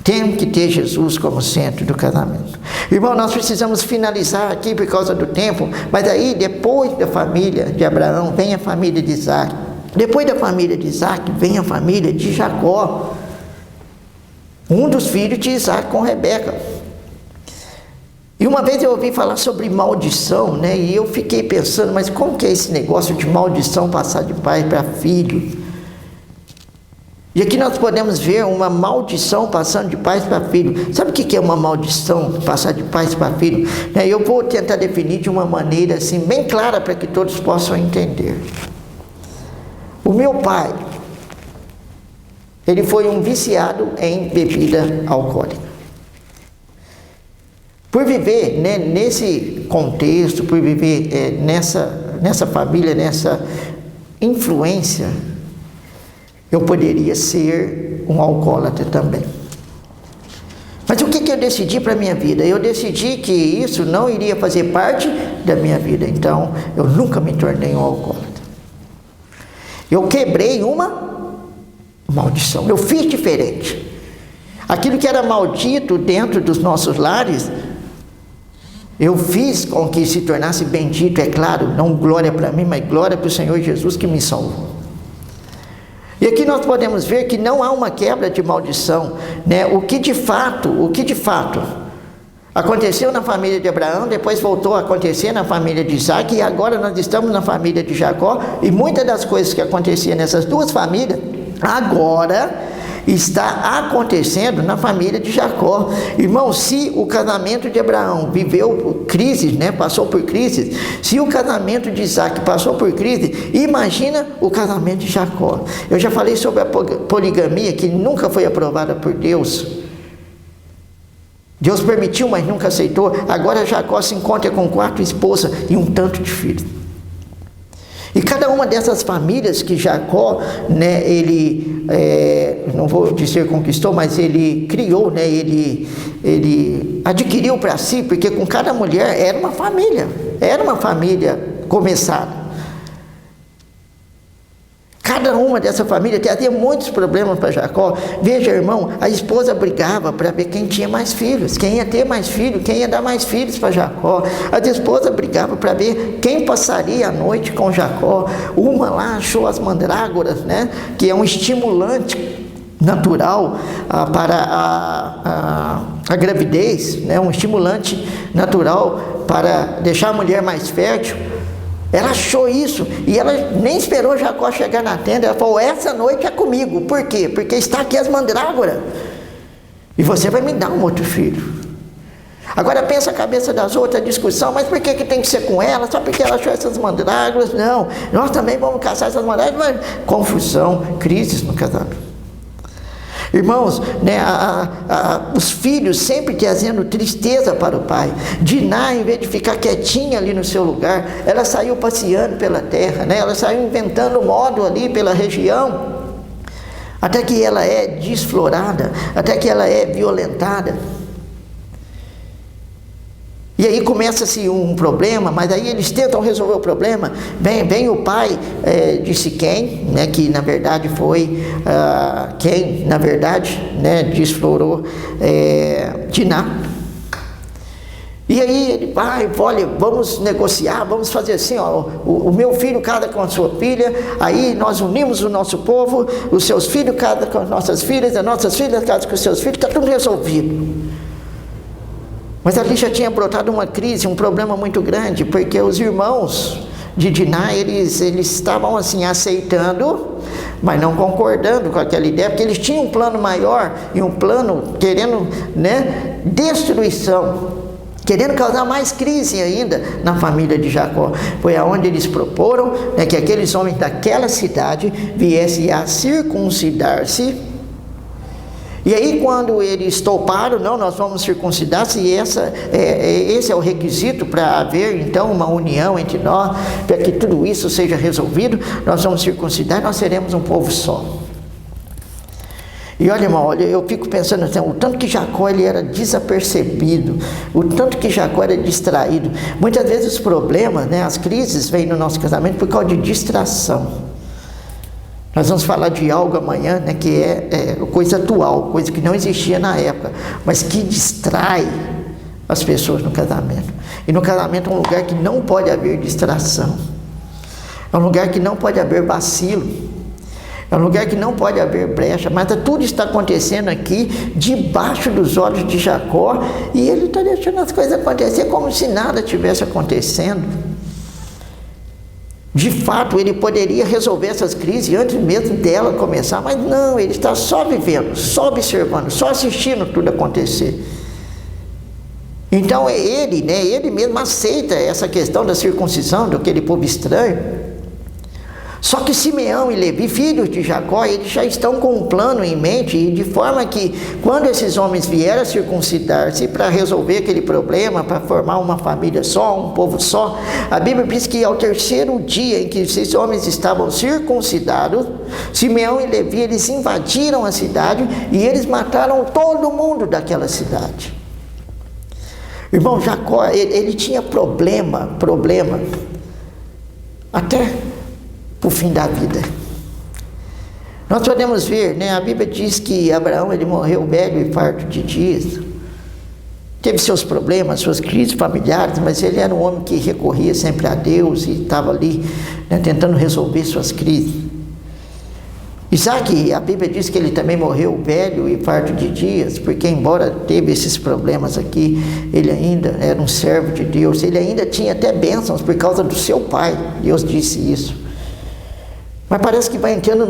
Tem que ter Jesus como centro do casamento. Irmão, nós precisamos finalizar aqui por causa do tempo, mas aí, depois da família de Abraão, vem a família de Isaac. Depois da família de Isaac, vem a família de Jacó. Um dos filhos de Isaac com Rebeca. E uma vez eu ouvi falar sobre maldição, né? E eu fiquei pensando, mas como que é esse negócio de maldição passar de pai para filho? E aqui nós podemos ver uma maldição passando de pais para filho. Sabe o que é uma maldição passar de pais para filho? Eu vou tentar definir de uma maneira assim, bem clara para que todos possam entender. O meu pai, ele foi um viciado em bebida alcoólica. Por viver, né, nesse contexto, por viver nessa família, nessa influência, eu poderia ser um alcoólatra também. Mas o que eu decidi para a minha vida? Eu decidi que isso não iria fazer parte da minha vida. Então, eu nunca me tornei um alcoólatra. Eu quebrei uma maldição. Eu fiz diferente. Aquilo que era maldito dentro dos nossos lares, eu fiz com que se tornasse bendito, é claro, não glória para mim, mas glória para o Senhor Jesus que me salvou. E aqui nós podemos ver que não há uma quebra de maldição, né? O que de fato aconteceu na família de Abraão, depois voltou a acontecer na família de Isaac, e agora nós estamos na família de Jacó, e muitas das coisas que aconteciam nessas duas famílias, agora está acontecendo na família de Jacó. Irmão, se o casamento de Abraão viveu crises, né, passou por crises, se o casamento de Isaac passou por crise, imagina o casamento de Jacó. Eu já falei sobre a poligamia, que nunca foi aprovada por Deus. Deus permitiu, mas nunca aceitou. Agora Jacó se encontra com 4 esposas e um tanto de filhos. E cada uma dessas famílias que Jacó, né, ele, não vou dizer conquistou, mas ele criou, né, ele adquiriu para si, porque com cada mulher era uma família começada. Cada uma dessa família trazia muitos problemas para Jacó. Veja, irmão, a esposa brigava para ver quem tinha mais filhos, quem ia ter mais filhos, quem ia dar mais filhos para Jacó. A esposa brigava para ver quem passaria a noite com Jacó. Uma lá achou as mandrágoras, né, que é um estimulante natural para a gravidez, né, um estimulante natural para deixar a mulher mais fértil. Ela achou isso, e ela nem esperou Jacó chegar na tenda. Ela falou: essa noite é comigo. Por quê? Porque está aqui as mandrágoras, e você vai me dar um outro filho. Agora pensa a cabeça das outras, a discussão: mas por que tem que ser com ela? Só porque ela achou essas mandrágoras? Não, nós também vamos caçar essas mandrágoras. Confusão, crises no casamento. Irmãos, né, os filhos sempre trazendo tristeza para o pai. Diná, em vez de ficar quietinha ali no seu lugar, ela saiu passeando pela terra, né? Ela saiu inventando modo ali pela região. até que ela é desflorada, até que ela é violentada. E aí começa-se um problema, mas aí eles tentam resolver o problema. Vem o pai de Siquém, né, que na verdade foi quem, na verdade, né, desflorou Diná. E aí ele vai, olha, vamos negociar, vamos fazer assim, ó, o meu filho casa com a sua filha, aí nós unimos o nosso povo, os seus filhos casam com as nossas filhas casam com os seus filhos, está tudo resolvido. Mas ali já tinha brotado uma crise, um problema muito grande, porque os irmãos de Diná, eles estavam assim, aceitando, mas não concordando com aquela ideia, porque eles tinham um plano maior, e um plano querendo, né, destruição, querendo causar mais crise ainda na família de Jacó. Foi aonde eles proporam, né, que aqueles homens daquela cidade viessem a circuncidar-se. E aí quando eles toparam, não, nós vamos circuncidar-se, e esse é o requisito para haver então uma união entre nós, para que tudo isso seja resolvido, nós vamos circuncidar e nós seremos um povo só. E olha, irmão, olha, eu fico pensando assim, o tanto que Jacó ele era desapercebido, o tanto que Jacó era distraído. Muitas vezes os problemas, né, as crises vêm no nosso casamento por causa de distração. Nós vamos falar de algo amanhã, né, que é coisa atual, coisa que não existia na época, mas que distrai as pessoas no casamento. E no casamento é um lugar que não pode haver distração, é um lugar que não pode haver vacilo, é um lugar que não pode haver brecha, mas tudo está acontecendo aqui debaixo dos olhos de Jacó, e ele está deixando as coisas acontecer como se nada tivesse acontecendo. De fato, ele poderia resolver essas crises antes mesmo dela começar, mas não, ele está só vivendo, só observando, só assistindo tudo acontecer. Então ele mesmo aceita essa questão da circuncisão daquele povo estranho. Só que Simeão e Levi, filhos de Jacó, eles já estão com um plano em mente, e de forma que quando esses homens vieram a circuncidar-se para resolver aquele problema, para formar uma família só, um povo só, a Bíblia diz que ao terceiro dia em que esses homens estavam circuncidados, Simeão e Levi, eles invadiram a cidade e eles mataram todo mundo daquela cidade. Irmão, Jacó, ele tinha problema, até o fim da vida. Nós podemos ver, né, a Bíblia diz que Abraão ele morreu velho e farto de dias, teve seus problemas, suas crises familiares, mas ele era um homem que recorria sempre a Deus e estava ali, né, tentando resolver suas crises. Isaac, a Bíblia diz que ele também morreu velho e farto de dias, porque embora teve esses problemas aqui, ele ainda era um servo de Deus, ele ainda tinha até bênçãos por causa do seu pai, Deus disse isso. Mas parece que vai entrando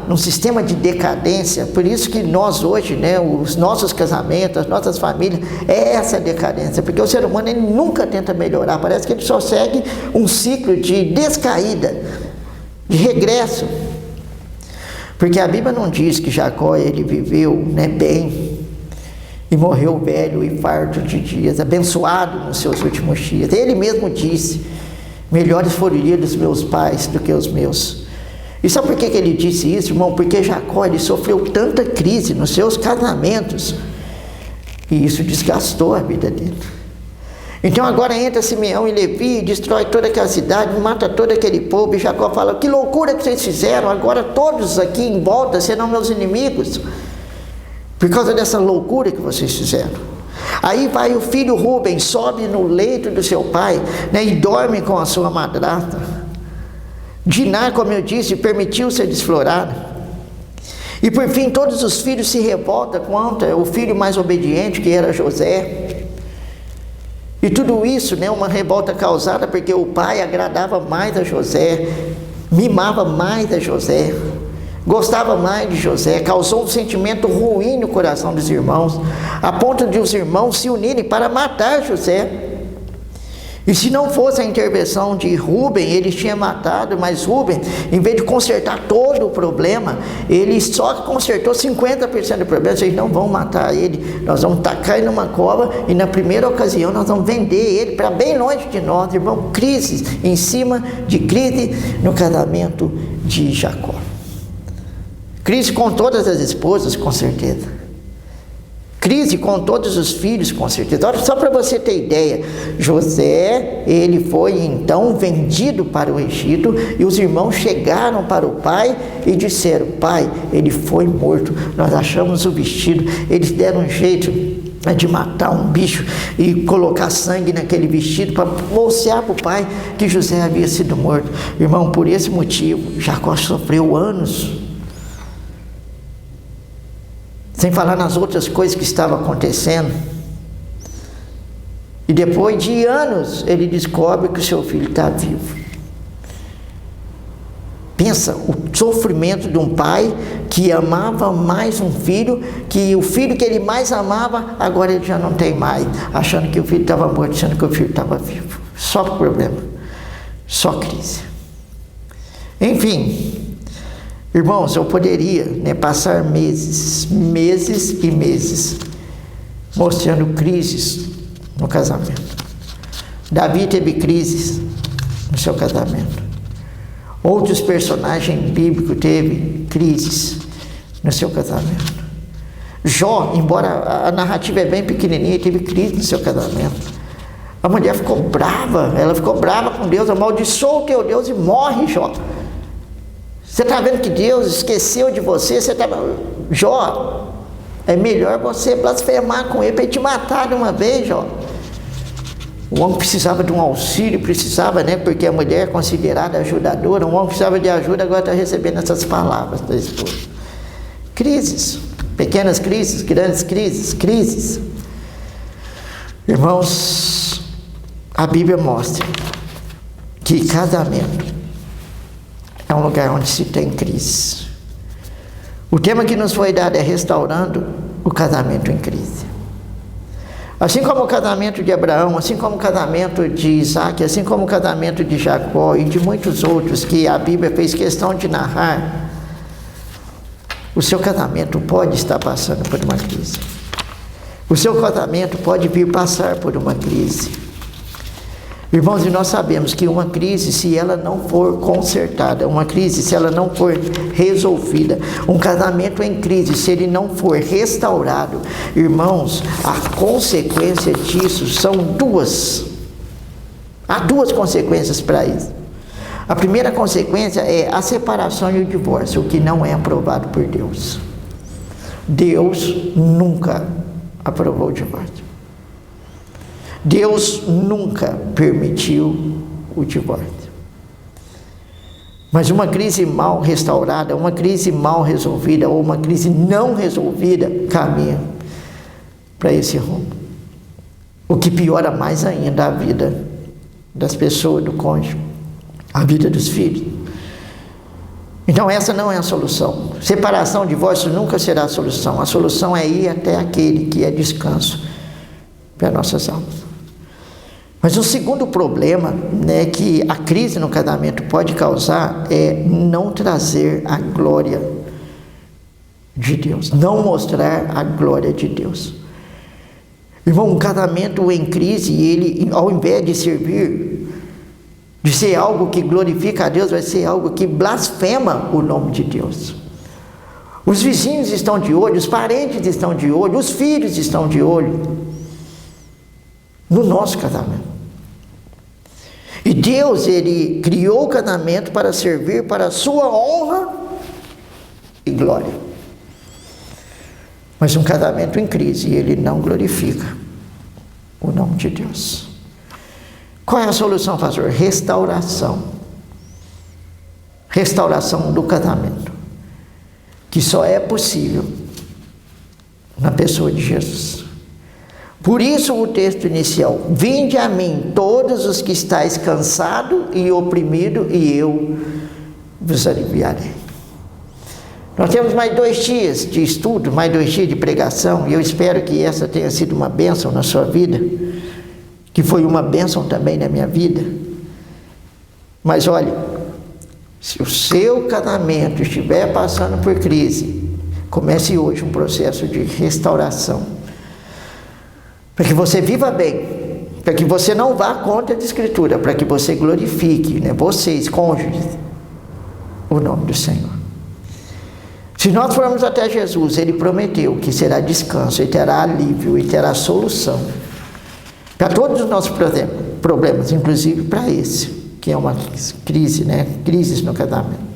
num sistema de decadência, por isso que nós hoje, né, os nossos casamentos, as nossas famílias, é essa decadência, porque o ser humano ele nunca tenta melhorar, parece que ele só segue um ciclo de descaída, de regresso, porque a Bíblia não diz que Jacó ele viveu, né, bem e morreu velho e farto de dias, abençoado nos seus últimos dias. Ele mesmo disse, melhores foram os dias dos meus pais do que os meus. E sabe por que ele disse isso, irmão? Porque Jacó ele sofreu tanta crise nos seus casamentos, e isso desgastou a vida dele. Então agora entra Simeão e Levi, destrói toda aquela cidade, mata todo aquele povo, e Jacó fala, que loucura que vocês fizeram, agora todos aqui em volta serão meus inimigos, por causa dessa loucura que vocês fizeram. Aí vai o filho Rubem, sobe no leito do seu pai, né, e dorme com a sua madrasta. Diná, como eu disse, permitiu ser desflorada. E por fim todos os filhos se revoltam contra o filho mais obediente, que era José. E tudo isso, né, uma revolta causada porque o pai agradava mais a José, mimava mais a José, gostava mais de José, causou um sentimento ruim no coração dos irmãos, a ponto de os irmãos se unirem para matar José. E se não fosse a intervenção de Rubem, eles tinham matado, mas Rubem, em vez de consertar todo o problema, ele só consertou 50% do problema. Vocês não vão matar ele, nós vamos tacar ele numa cova, e na primeira ocasião nós vamos vender ele para bem longe de nós, irmão. Crise em cima de crise no casamento de Jacó. Crise com todas as esposas, com certeza. Crise com todos os filhos, com certeza. Olha, só para você ter ideia, José, ele foi então vendido para o Egito, e os irmãos chegaram para o pai e disseram: pai, ele foi morto, nós achamos o vestido. Eles deram um jeito de matar um bicho e colocar sangue naquele vestido para mostrar para o pai que José havia sido morto. Irmão, por esse motivo, Jacó sofreu anos, sem falar nas outras coisas que estavam acontecendo. E depois de anos, ele descobre que o seu filho está vivo. Pensa, o sofrimento de um pai que amava mais um filho, que o filho que ele mais amava, agora ele já não tem mais, achando que o filho estava morto, achando que o filho estava vivo. Só problema, só crise. Enfim, irmãos, eu poderia passar meses e meses mostrando crises no casamento. Davi teve crises no seu casamento. Outros personagens bíblicos teve crises no seu casamento. Jó, embora a narrativa é bem pequenininha, teve crise no seu casamento. A mulher ficou brava, ela ficou brava com Deus, amaldiçoou o teu Deus e morre, Jó. Você está vendo que Deus esqueceu de você? Jó, é melhor você blasfemar com ele para ele te matar de uma vez, Jó. O homem precisava de um auxílio, precisava, porque a mulher é considerada ajudadora, o homem precisava de ajuda, agora está recebendo essas palavras da esposa. Crises, pequenas crises, grandes crises. Irmãos, a Bíblia mostra que casamento é um lugar onde se tem crise. O tema que nos foi dado é restaurando o casamento em crise. Assim como o casamento de Abraão, assim como o casamento de Isaac, assim como o casamento de Jacó e de muitos outros que a Bíblia fez questão de narrar, o seu casamento pode estar passando por uma crise. O seu casamento pode vir passar por uma crise. Irmãos, e nós sabemos que uma crise, se ela não for consertada, uma crise, se ela não for resolvida, um casamento em crise, se ele não for restaurado, irmãos, a consequência disso são duas. Há duas consequências para isso. A primeira consequência é a separação e o divórcio, o que não é aprovado por Deus. Deus nunca aprovou o divórcio. Deus nunca permitiu o divórcio. Mas uma crise mal restaurada, uma crise mal resolvida, ou uma crise não resolvida, caminha para esse rumo. O que piora mais ainda a vida das pessoas, do cônjuge, a vida dos filhos. Então essa não é a solução. Separação, divórcio nunca será a solução. A solução é ir até aquele que é descanso para nossas almas. Mas o segundo problema, que a crise no casamento pode causar é não trazer a glória de Deus, não mostrar a glória de Deus. Irmão, um casamento em crise, ele, ao invés de servir, de ser algo que glorifica a Deus, vai ser algo que blasfema o nome de Deus. Os vizinhos estão de olho, os parentes estão de olho, os filhos estão de olho no nosso casamento. E Deus, ele criou o casamento para servir para a sua honra e glória. Mas um casamento em crise, ele não glorifica o nome de Deus. Qual é a solução, pastor? Restauração. Restauração do casamento, que só é possível na pessoa de Jesus. Por isso o texto inicial: vinde a mim todos os que estáis cansados e oprimidos, e eu vos aliviarei. Nós temos mais 2 dias de estudo, mais 2 dias de pregação, e eu espero que essa tenha sido uma bênção na sua vida, que foi uma bênção também na minha vida. Mas olha, se o seu casamento estiver passando por crise, comece hoje um processo de restauração, para que você viva bem, para que você não vá contra a Escritura, para que você glorifique, vocês, cônjuges, o nome do Senhor. Se nós formos até Jesus, Ele prometeu que será descanso, e terá alívio, e terá solução para todos os nossos problemas, inclusive para esse, que é uma crise, né? Crises no casamento.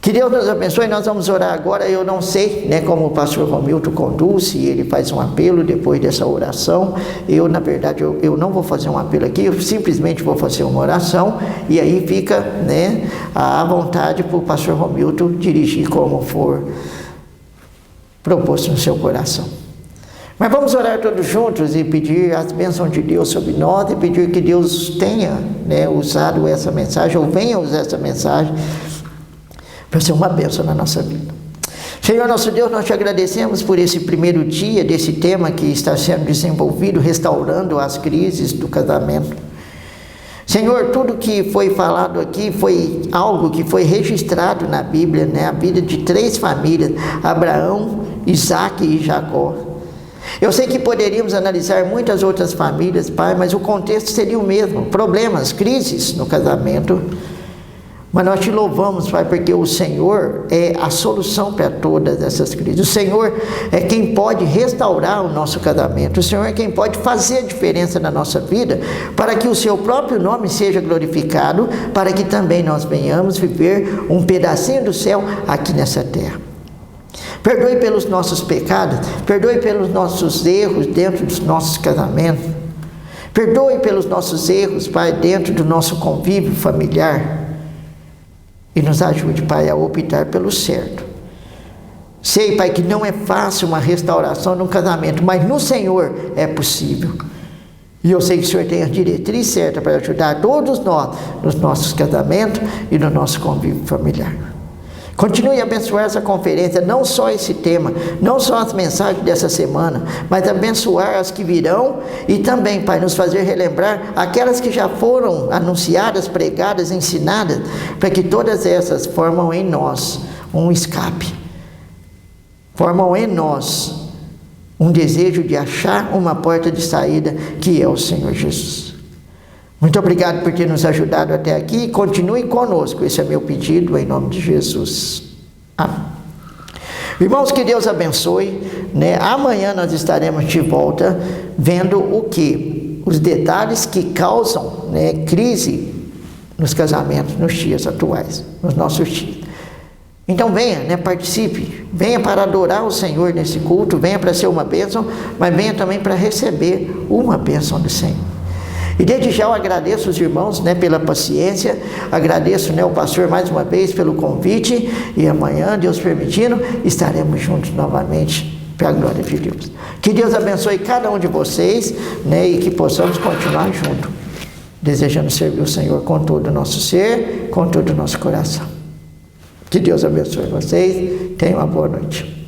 Que Deus nos abençoe. Nós vamos orar agora. Eu não sei, né, como o pastor Romilton conduz, se ele faz um apelo depois dessa oração. Eu, na verdade, eu não vou fazer um apelo aqui, eu simplesmente vou fazer uma oração, e aí fica, né, à vontade para o pastor Romilton dirigir como for proposto no seu coração. Mas vamos orar todos juntos e pedir as bênçãos de Deus sobre nós, e pedir que Deus tenha, né, usado essa mensagem, ou venha usar essa mensagem para ser uma bênção na nossa vida. Senhor nosso Deus, nós te agradecemos por esse primeiro dia desse tema que está sendo desenvolvido, restaurando as crises do casamento. Senhor, tudo que foi falado aqui foi algo que foi registrado na Bíblia, né? A vida de 3 famílias, Abraão, Isaque e Jacó. Eu sei que poderíamos analisar muitas outras famílias, Pai, mas o contexto seria o mesmo, problemas, crises no casamento. Mas nós te louvamos, Pai, porque o Senhor é a solução para todas essas crises. O Senhor é quem pode restaurar o nosso casamento. O Senhor é quem pode fazer a diferença na nossa vida, para que o seu próprio nome seja glorificado, para que também nós venhamos viver um pedacinho do céu aqui nessa terra. Perdoe pelos nossos pecados, perdoe pelos nossos erros dentro dos nossos casamentos. Perdoe pelos nossos erros, Pai, dentro do nosso convívio familiar. E nos ajude, Pai, a optar pelo certo. Sei, Pai, que não é fácil uma restauração num casamento, mas no Senhor é possível. E eu sei que o Senhor tem a diretriz certa para ajudar todos nós nos nossos casamentos e no nosso convívio familiar. Continue a abençoar essa conferência, não só esse tema, não só as mensagens dessa semana, mas abençoar as que virão, e também, Pai, nos fazer relembrar aquelas que já foram anunciadas, pregadas, ensinadas, para que todas essas formam em nós um escape, formam em nós um desejo de achar uma porta de saída, que é o Senhor Jesus. Muito obrigado por ter nos ajudado até aqui. Continue conosco. Esse é meu pedido em nome de Jesus. Amém. Irmãos, que Deus abençoe, né? Amanhã nós estaremos de volta vendo o que? Os detalhes que causam, né, crise nos casamentos nos dias atuais, nos nossos dias. Então venha, né, participe, venha para adorar o Senhor nesse culto, venha para ser uma bênção, mas venha também para receber uma bênção do Senhor. E desde já eu agradeço os irmãos, né, pela paciência, agradeço, né, o pastor mais uma vez pelo convite, e amanhã, Deus permitindo, estaremos juntos novamente, para a glória de Deus. Que Deus abençoe cada um de vocês, né, e que possamos continuar juntos, desejando servir o Senhor com todo o nosso ser, com todo o nosso coração. Que Deus abençoe vocês, tenham uma boa noite.